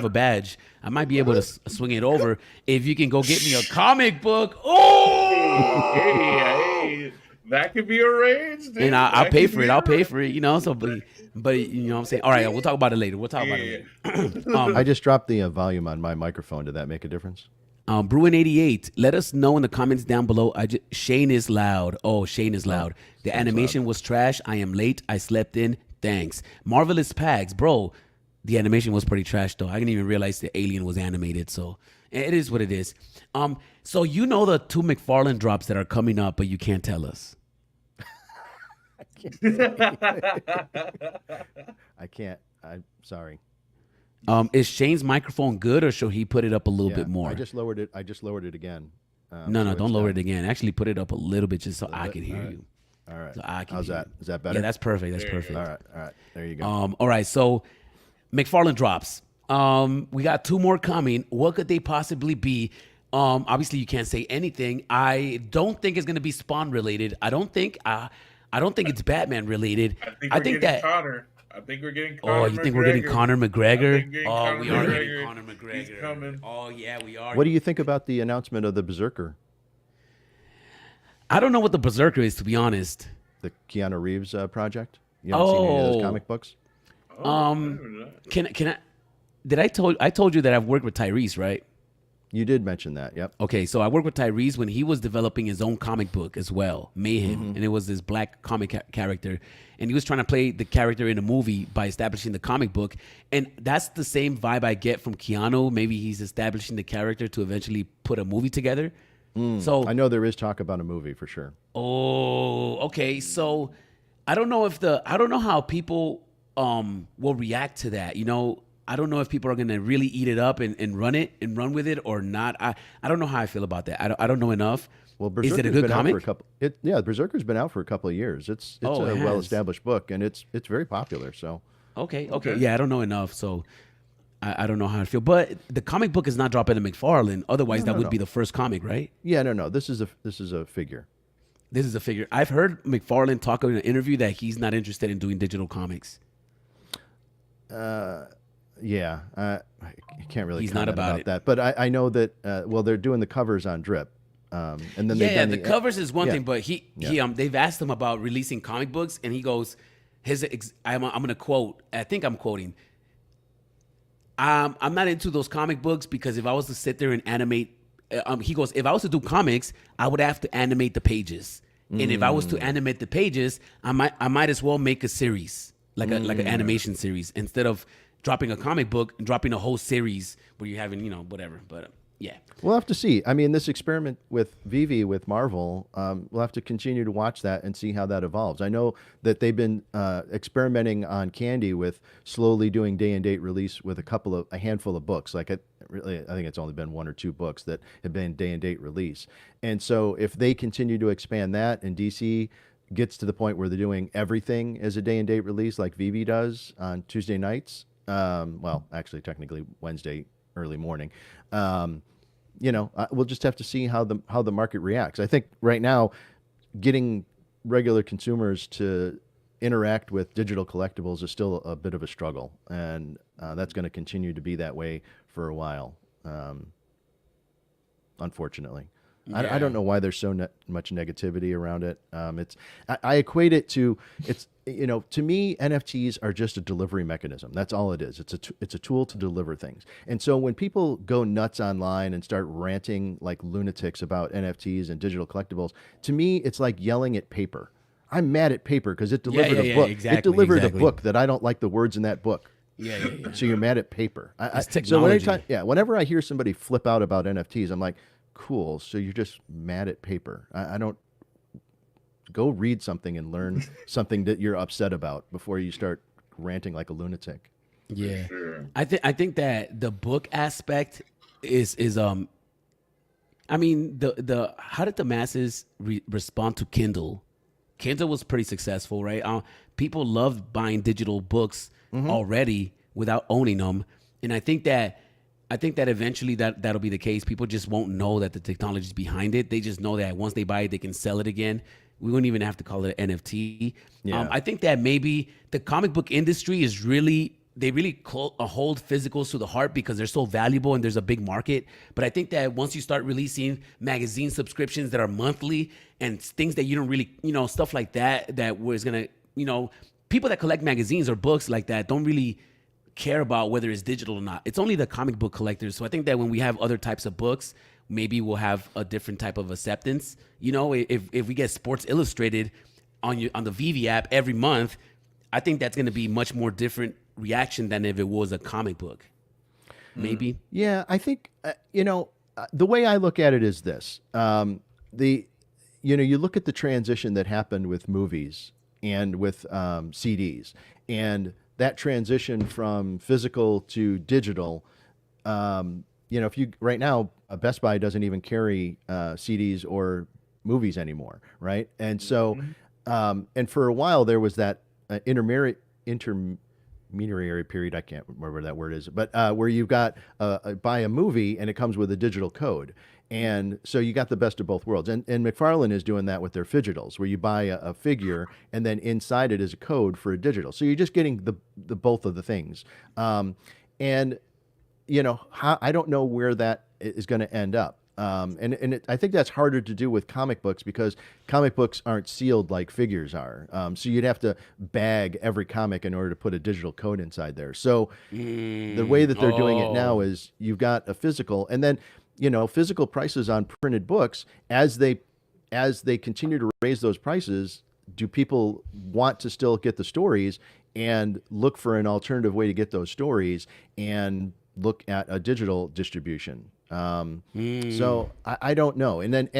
badge. I might be able to swing it over if you can go get me a comic book. Oh, hey, that could be arranged. Dude. And I'll pay for it. So, but you know what I'm saying. All right, we'll talk about it later. I just dropped the volume on my microphone. Did that make a difference? Bruin 88, let us know in the comments down below. Shane is loud. Oh, Shane is loud. The animation was trash. I am late. I slept in. Thanks. Marvelous Pags, bro. The animation was pretty trash, though. I didn't even realize the alien was animated, so it is what it is. So the 2 McFarlane drops that are coming up, but you can't tell us. I can't. I'm sorry. Is Shane's microphone good, or should he put it up a little bit more? I just lowered it again. No, don't lower it again. Actually, put it up a little bit just so I can hear you. All right. So how's that? Is that better? Yeah, that's perfect. All right. There you go. All right. So McFarlane drops. We got 2 more coming. What could they possibly be? Obviously you can't say anything. I don't think it's going to be Spawn related. I don't think it's Batman related. I think that Connor. I think we're getting Connor. Oh, you think we're getting Connor McGregor? We are getting Connor McGregor. He's coming. Oh, yeah, we are. What do you think about the announcement of the Berserker? I don't know what the Berserker is, to be honest. The Keanu Reeves project? You haven't seen any of those comic books? I told you that I've worked with Tyrese, right? You did mention that, yep. Okay, so I worked with Tyrese when he was developing his own comic book as well, Mayhem, and it was this black comic character, and he was trying to play the character in a movie by establishing the comic book, and that's the same vibe I get from Keanu. Maybe he's establishing the character to eventually put a movie together. So I know there is talk about a movie for sure. Oh, okay. So I don't know how people will react to that. I don't know if people are going to really eat it up and run with it or not. I don't know how I feel about that. I don't know enough. Well, Berserker's is it a good been comic? Out for a couple, Berserker's been out for a couple of years. It's a well-established book, and it's very popular. So okay. Yeah, I don't know enough, so I don't know how I feel. But the comic book is not dropping in McFarlane. Otherwise, that would be the first comic, right? Yeah, no. This is a figure. This is a figure. I've heard McFarlane talk in an interview that he's not interested in doing digital comics. Yeah, I can't really. He's comment not about that, but I know that. They're doing the covers on Drip, and then the covers is one thing, but they've asked him about releasing comic books, and he goes, I'm going to quote. I think I'm quoting. I'm not into those comic books because if I was to sit there and animate, he goes, if I was to do comics, I would have to animate the pages, and if I was to animate the pages, I might as well make a series like an animation series instead of dropping a comic book and dropping a whole series where you're having, whatever. But Yeah. We'll have to see. I mean, this experiment with Vivi with Marvel, we'll have to continue to watch that and see how that evolves. I know that they've been experimenting on Candy with slowly doing day and date release with a handful of books. Like I think it's only been one or two books that have been day and date release. And so if they continue to expand that, and DC gets to the point where they're doing everything as a day and date release, like Vivi does on Tuesday nights, well, actually, technically Wednesday early morning. We'll just have to see how the market reacts. I think right now, getting regular consumers to interact with digital collectibles is still a bit of a struggle, and that's going to continue to be that way for a while, unfortunately. I don't know why there's so much negativity around it. I equate it to to me, NFTs are just a delivery mechanism. That's all it is. It's a tool to deliver things. And so when people go nuts online and start ranting like lunatics about NFTs and digital collectibles, to me, it's like yelling at paper. I'm mad at paper because it delivered a book. Exactly, it delivered a book that I don't like the words in that book. Yeah. So you're mad at paper. It's technology. So whenever I hear somebody flip out about NFTs, I'm like, cool. So you're just mad at paper. I don't go read something and learn something that you're upset about before you start ranting like a lunatic. Yeah. I think that the book aspect is I mean, the how did the masses respond to Kindle? Kindle was pretty successful, right? People loved buying digital books already without owning them, and I think that eventually that'll be the case. People just won't know that the technology is behind it. They just know that once they buy it, they can sell it again. We wouldn't even have to call it an NFT. Yeah. I think that maybe the comic book industry is really hold physicals to the heart because they're so valuable and there's a big market. But I think that once you start releasing magazine subscriptions that are monthly and things that you don't really, stuff like that was going to, people that collect magazines or books like that don't really care about whether it's digital or not. It's only the comic book collectors. So I think that when we have other types of books, maybe we'll have a different type of acceptance. If we get Sports Illustrated on the VeVe app every month, I think that's going to be much more different reaction than if it was a comic book. Maybe. Yeah, I think the way I look at it is this: you look at the transition that happened with movies and with CDs, and that transition from physical to digital. If you right now, Best Buy doesn't even carry CDs or movies anymore, right? And so, and for a while there was that intermediary period. I can't remember what that word is, but where you've got buy a movie and it comes with a digital code. And so you got the best of both worlds. And McFarlane is doing that with their Fidgetals, where you buy a figure and then inside it is a code for a digital. So you're just getting the both of the things. I don't know where that is going to end up. I think that's harder to do with comic books because comic books aren't sealed like figures are. So you'd have to bag every comic in order to put a digital code inside there. So the way that they're doing it now is you've got a physical, and then physical prices on printed books as they continue to raise those prices. Do people want to still get the stories and look for an alternative way to get those stories and look at a digital distribution? So I don't know. And then,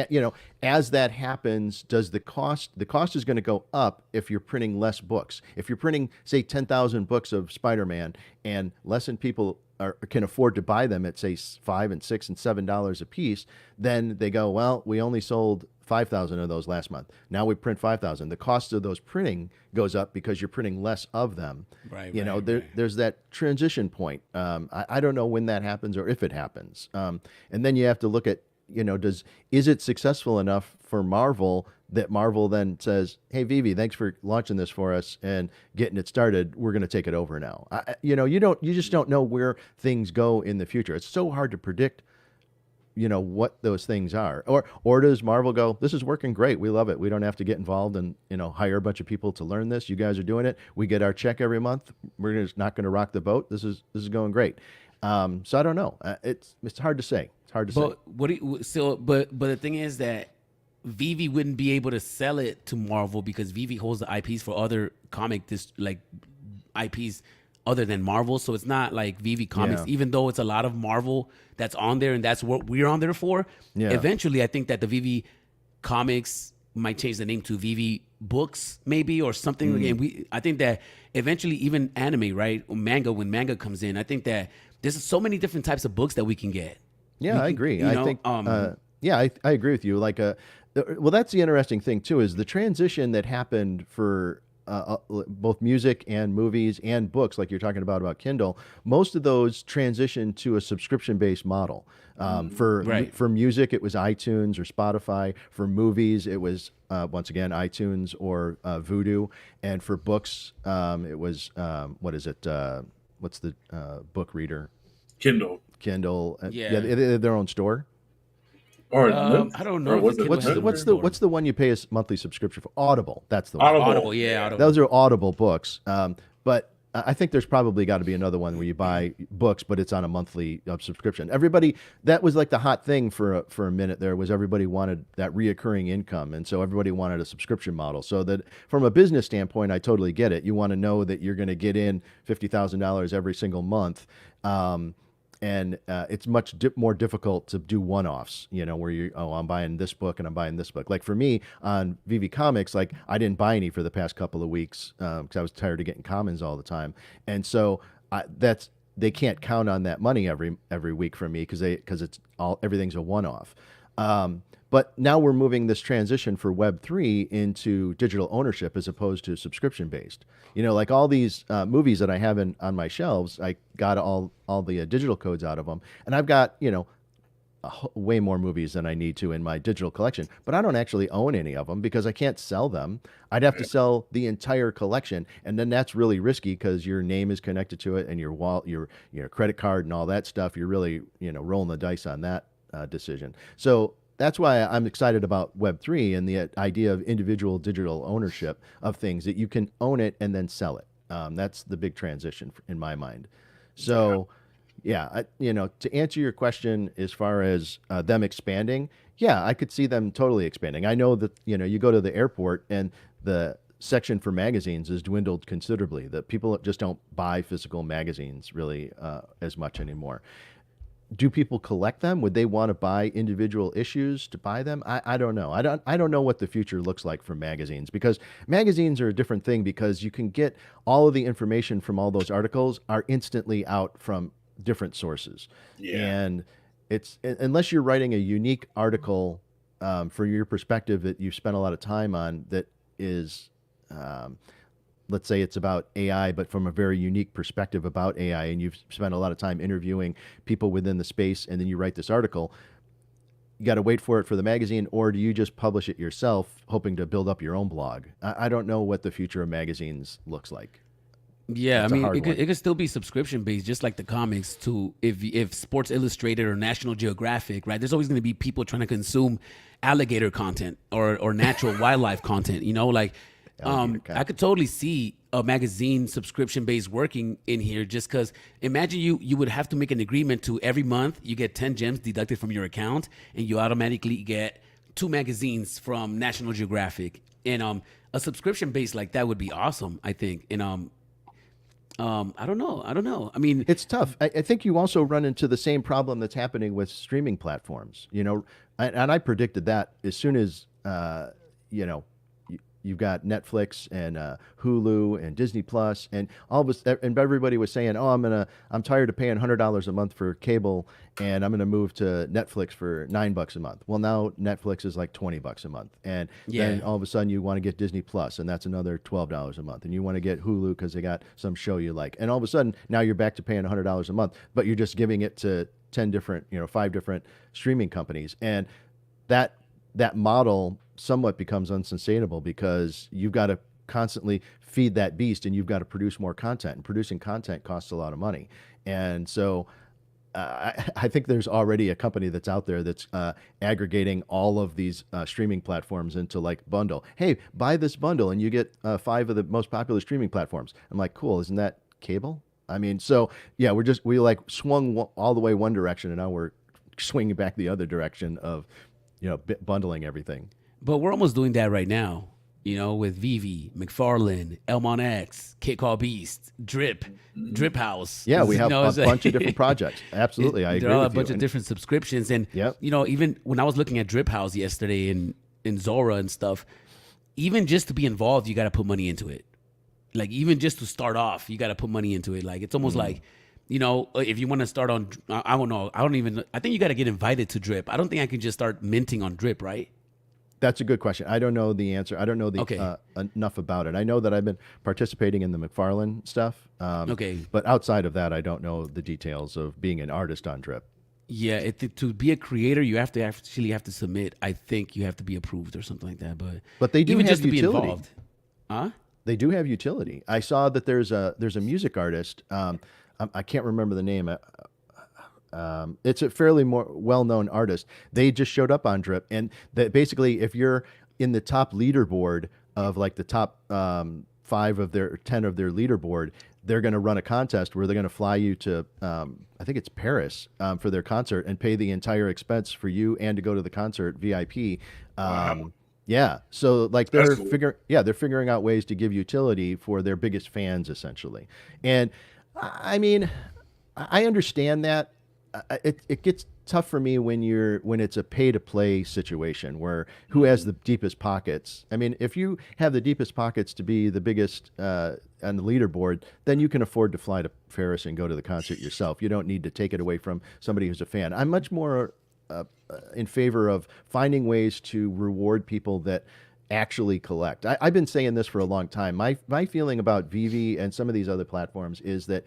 as that happens, does the cost is going to go up if you're printing less books. If you're printing, say, 10,000 books of Spider-Man and less than people can afford to buy them at, say, $5 and $6 and $7 a piece, then they go, well, we only sold 5,000 of those last month. Now we print 5,000. The cost of those printing goes up because you're printing less of them. Right. There's that transition point. I don't know when that happens or if it happens. And then you have to look at, is it successful enough for Marvel that Marvel then says, hey, VeVe, thanks for launching this for us and getting it started. We're going to take it over now. You just don't know where things go in the future. It's so hard to predict what those things are, or does Marvel go, this is working great, we love it, we don't have to get involved and hire a bunch of people to learn this, you guys are doing it, we get our check every month, we're just not going to rock the boat, this is going great. So I don't know, it's hard to say. But the thing is that VeVe wouldn't be able to sell it to Marvel because VeVe holds the IPs for other comic IPs other than Marvel. So it's not like VV Comics, Yeah. even though it's a lot of Marvel that's on there and that's what we're on there for. Yeah. Eventually, I think that the VV Comics might change the name to VV Books, maybe, or something. And I think that eventually, even anime, right, or manga, when manga comes in, I think that there's so many different types of books that we can get. Yeah, I agree. you know, I think, yeah, I agree with you. Like, well, that's the interesting thing too, is the transition that happened for both music and movies and books, like you're talking about Kindle. Most of those transitioned to a subscription-based model. For music, it was iTunes or Spotify. For movies, it was once again iTunes or Vudu, and for books, it was what is it? What's the book reader? Kindle. Kindle. Yeah. They have their own store. Or I don't know or if was the it Kindle What's has the one you pay a monthly subscription for? Audible. That's the one. Audible. Yeah, Audible. Those are Audible books. But I think there's probably got to be another one where you buy books, but it's on a monthly subscription. Everybody, that was like the hot thing for a minute there, was everybody wanted that reoccurring income. And so everybody wanted a subscription model. So that from a business standpoint, I totally get it. You want to know that you're going to get in $50,000 every single month. And it's much more difficult to do one-offs, where I'm buying this book and I'm buying this book. Like for me on VV Comics, like I didn't buy any for the past couple of weeks because I was tired of getting commons all the time. And so they can't count on that money every week from me because everything's a one-off. But now we're moving this transition for Web3 into digital ownership as opposed to subscription based. Like all these movies that I have on my shelves, I got all the digital codes out of them, and I've got way more movies than I need to in my digital collection. But I don't actually own any of them because I can't sell them. I'd have to sell the entire collection, and then that's really risky because your name is connected to it, and your wallet, your credit card, and all that stuff. You're really rolling the dice on that decision. So that's why I'm excited about Web3 and the idea of individual digital ownership of things, that you can own it and then sell it. That's the big transition in my mind. So, yeah, to answer your question as far as them expanding, yeah, I could see them totally expanding. I know that, you go to the airport and the section for magazines has dwindled considerably, that people just don't buy physical magazines really as much anymore. Do people collect them? Would they want to buy individual issues to buy them? I don't know. I don't know what the future looks like for magazines, because magazines are a different thing, because you can get all of the information from all those articles are instantly out from different sources. Yeah. And it's, unless you're writing a unique article for your perspective that you've spent a lot of time on, that is let's say it's about AI, but from a very unique perspective about AI, and you've spent a lot of time interviewing people within the space, and then you write this article, you got to wait for it for the magazine, or do you just publish it yourself, hoping to build up your own blog? I don't know what the future of magazines looks like. Yeah, That's I a mean, hard it one. could still be subscription based, just like the comics. To if Sports Illustrated or National Geographic, right? There's always going to be people trying to consume alligator content or natural wildlife content. I could totally see a magazine subscription based working in here, just because imagine you would have to make an agreement to every month you get 10 gems deducted from your account, and you automatically get 2 magazines from National Geographic. And a subscription based like that would be awesome, I think. And I don't know. I mean, It's tough. I think you also run into the same problem that's happening with streaming platforms, and I predicted that as soon as, you've got Netflix and Hulu and Disney Plus, and and everybody was saying, "Oh, I'm tired of paying $100 a month for cable, and I'm gonna move to Netflix for $9 a month." Well, now Netflix is like $20 a month, and then all of a sudden you want to get Disney Plus, and that's another $12 a month, and you want to get Hulu because they got some show you like, and all of a sudden now you're back to paying $100 a month, but you're just giving it to 5 different streaming companies, and that model somewhat becomes unsustainable, because you've got to constantly feed that beast, and you've got to produce more content, and producing content costs a lot of money. And so I think there's already a company that's out there that's aggregating all of these streaming platforms into like bundle. Hey, buy this bundle and you get 5 of the most popular streaming platforms. I'm like, cool, isn't that cable? I mean, so yeah, we like swung all the way one direction, and now we're swinging back the other direction of bundling everything. but we're almost doing that right now. You know, with Vivi, McFarlane, Elmon X, Kid Call Beast, Drip House. Yeah, we You have know, a it's like- bunch of different projects. Absolutely, I agree There are a with you. bunch of different subscriptions, and Yep. you know, even when I was looking at Drip House yesterday in Zora and stuff, even just to be involved, you got to put money into it. Like even just to start off, you got to put money into it. Like it's almost like, you know, if you want to start on, I don't know, I think you got to get invited to Drip. I don't think I can just start minting on Drip, right? That's a good question. I don't know the answer. I don't know the Okay. Enough about it. I know that I've been participating in the McFarlane stuff. Okay. But outside of that, I don't know the details of being an artist on Drip. Yeah, to be a creator, you have to actually have to submit. I think you have to be approved or something like that. But they do even have just to utility. be involved, huh? They do have utility. I saw that there's a music artist. I can't remember the name. It's a fairly more well-known artist. They just showed up on Drip, and that basically, if you're in the top leaderboard of like the top 5 of their 10 of their leaderboard, they're going to run a contest where they're going to fly you to I think it's Paris for their concert and pay the entire expense for you and to go to the concert VIP. Wow. Yeah, so like they're That's cool. they're figuring out ways to give utility for their biggest fans essentially, and I mean, I understand that. It gets tough for me when it's a pay to play situation where who has the deepest pockets. I mean, if you have the deepest pockets to be the biggest on the leaderboard, then you can afford to fly to Paris and go to the concert yourself. You don't need to take it away from somebody who's a fan. I'm much more in favor of finding ways to reward people that actually collect. I've been saying this for a long time. My feeling about Vivi and some of these other platforms is that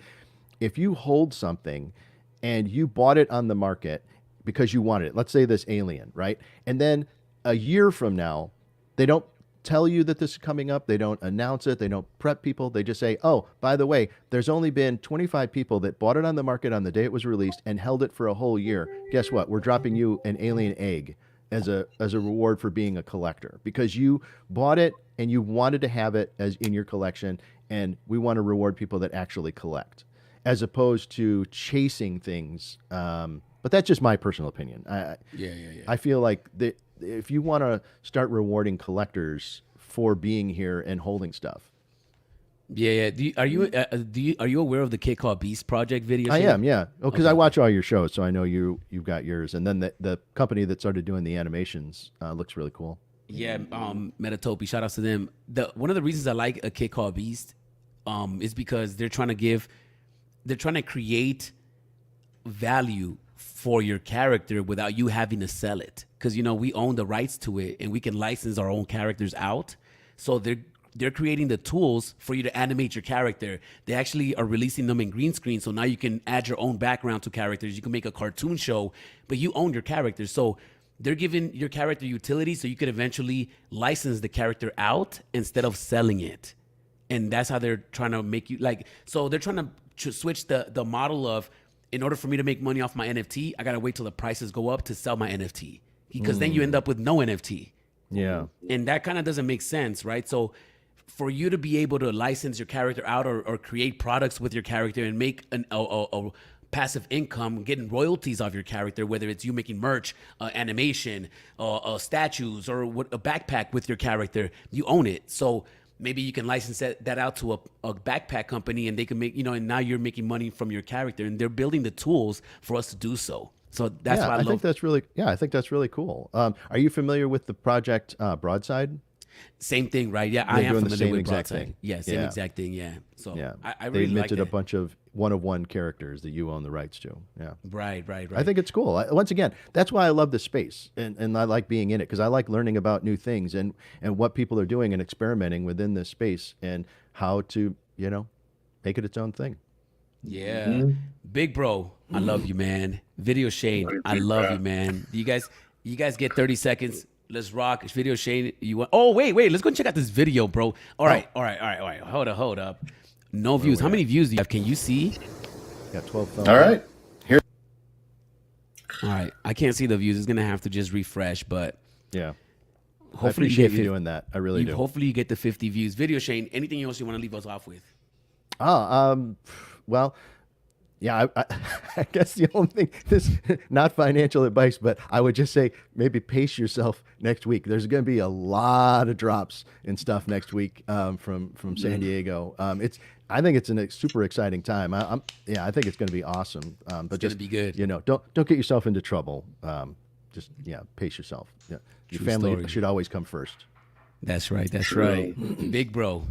if you hold something and you bought it on the market because you wanted it, let's say this Alien, right? And then a year from now, they don't tell you that this is coming up. They don't announce it. They don't prep people. They just say, oh, by the way, there's only been 25 people that bought it on the market on the day it was released and held it for a whole year. Guess what? We're dropping you an Alien egg as a reward for being a collector because you bought it and you wanted to have it as in your collection. And we want to reward people that actually collect, as opposed to chasing things. But that's just my personal opinion. I feel like if you want to start rewarding collectors for being here and holding stuff. Yeah. Are you aware of the Kid Called Beast project video? I Shane? am, yeah. Oh, because I watch all your shows, so I know you've got yours. And then the company that started doing the animations looks really cool. Yeah, Metatopi, shout outs to them. One of the reasons I like a Kid Called Beast is because they're trying to create value for your character without you having to sell it. Because, you know, we own the rights to it and we can license our own characters out. So they're creating the tools for you to animate your character. They actually are releasing them in green screen. So now you can add your own background to characters. You can make a cartoon show, but you own your character. So they're giving your character utility so you could eventually license the character out instead of selling it. And that's how they're trying to make you so they're trying to switch the model of, in order for me to make money off my NFT, I got to wait till the prices go up to sell my NFT, because then you end up with no NFT. Yeah. And that kind of doesn't make sense, right? So for you to be able to license your character out or create products with your character and make a passive income, getting royalties off your character, whether it's you making merch, animation, statues, or a backpack with your character, you own it. So maybe you can license that out to a backpack company, and they can make, and now you're making money from your character, and they're building the tools for us to do so. So that's why I love. think that's really cool. Are you familiar with the project Broadside? Same thing, right? Yeah, They're I am doing the familiar same with exact Broadside. thing. Yeah, same Yeah. exact thing. Yeah. So Yeah, I they really like minted that. a bunch of one-of-one characters that you own the rights to. Yeah, Right. I think it's cool. Once again, that's why I love this space, and I like being in it because I like learning about new things and what people are doing and experimenting within this space and how to make it its own thing. Yeah. Big bro, I love you, man. Video Shane, I love you, man. You guys get 30 seconds. Let's rock. Video Shane, you want? Oh, wait. Let's go check out this video, bro. All right. Hold up. No views. How many views do you have? Can you see? Got 12 thumbs. All right. Here. All right. I can't see the views. It's gonna have to just refresh, but Yeah. hopefully I appreciate you get doing that. I really do. Hopefully you get the 50 views. Video Shane, anything else you want to leave us off with? Well, Yeah, I guess the only thing, this not financial advice, but I would just say maybe pace yourself next week. There's going to be a lot of drops and stuff next week from San Diego. I think it's a super exciting time. I think it's going to be awesome. But It's just gonna be good. Don't get yourself into trouble. Just pace yourself. Yeah, your True family story. should always come first. That's right. That's True. right. Big bro.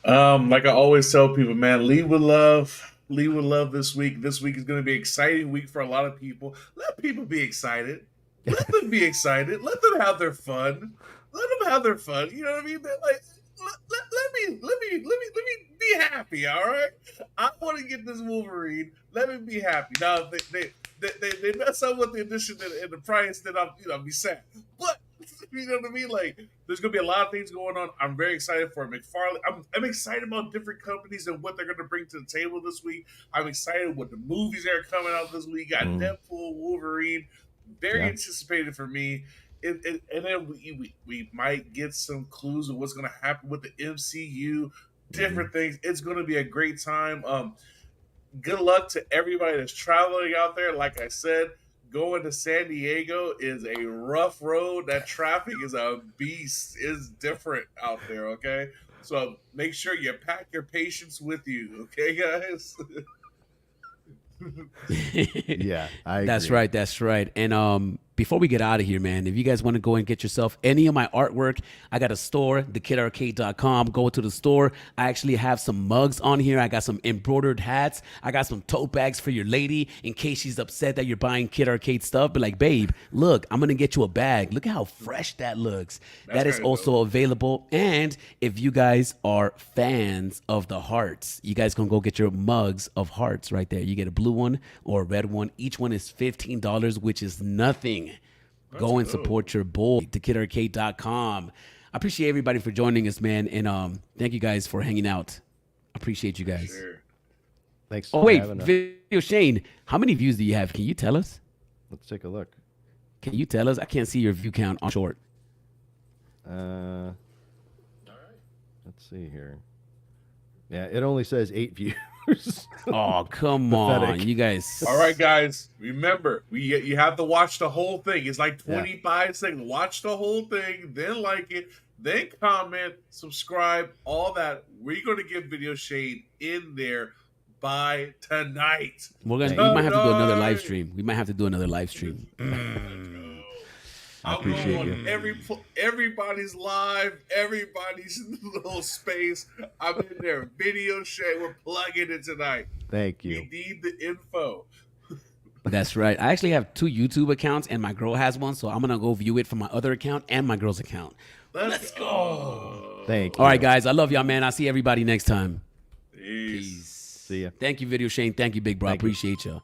Like I always tell people, man, lead with love. Lead with love this week. This week is going to be an exciting week for a lot of people. Let people be excited. Let them be excited. Let them have their fun. Let them have their fun. You know what I mean? They're like, let me be happy. All right. I want to get this Wolverine. Let me be happy. Now they mess up with the edition and the price, then I'll be sad. But you know what I mean? Like, there's gonna be a lot of things going on. I'm very excited for McFarlane. I'm excited about different companies and what they're gonna bring to the table this week. I'm excited with the movies that are coming out this week. Got Deadpool, Wolverine, very anticipated for me. And then we might get some clues of what's gonna happen with the MCU, different things. It's gonna be a great time. Good luck to everybody that's traveling out there. Like I said, going to San Diego is a rough road. That traffic is a beast. It's different out there, okay? So make sure you pack your patience with you, okay, guys? Yeah, I That's agree. right. That's right. And before we get out of here, man, if you guys want to go and get yourself any of my artwork, I got a store, thekidarcade.com. Go to the store. I actually have some mugs on here. I got some embroidered hats. I got some tote bags for your lady in case she's upset that you're buying Kid Arcade stuff. But like, babe, look, I'm going to get you a bag. Look at how fresh that looks. That is kinda also available. And if you guys are fans of the hearts, you guys can go get your mugs of hearts right there. You get a blue one or a red one. Each one is $15, which is nothing. Go and support your boy, thekidarcade.com. I appreciate everybody for joining us, man. And thank you guys for hanging out. I appreciate you guys. Sure. Thanks. Oh, for wait, having us. Video Shane, how many views do you have? Can you tell us? Let's take a look. Can you tell us? I can't see your view count on short. Let's see here. Yeah, it only says 8 views. Oh, come on. Pathetic. You guys. All right, guys. Remember, you have to watch the whole thing. It's like 25 seconds. Watch the whole thing, then like it, then comment, subscribe, all that. We're going to get Video Shade in there by tonight. We might have to do another live stream. We might have to do another live stream. I appreciate I'm you. on everybody's live, everybody's little space. I'm in there. Video Shade. We're plugging it tonight. Thank you. We need the info. That's right. I actually have 2 YouTube accounts and my girl has one. So I'm going to go view it from my other account and my girl's account. Let's go. Thank you. All right, guys. I love y'all, man. I'll see everybody next time. Peace. Peace. See ya. Thank you, Video Shane. Thank you, big bro. I appreciate y'all.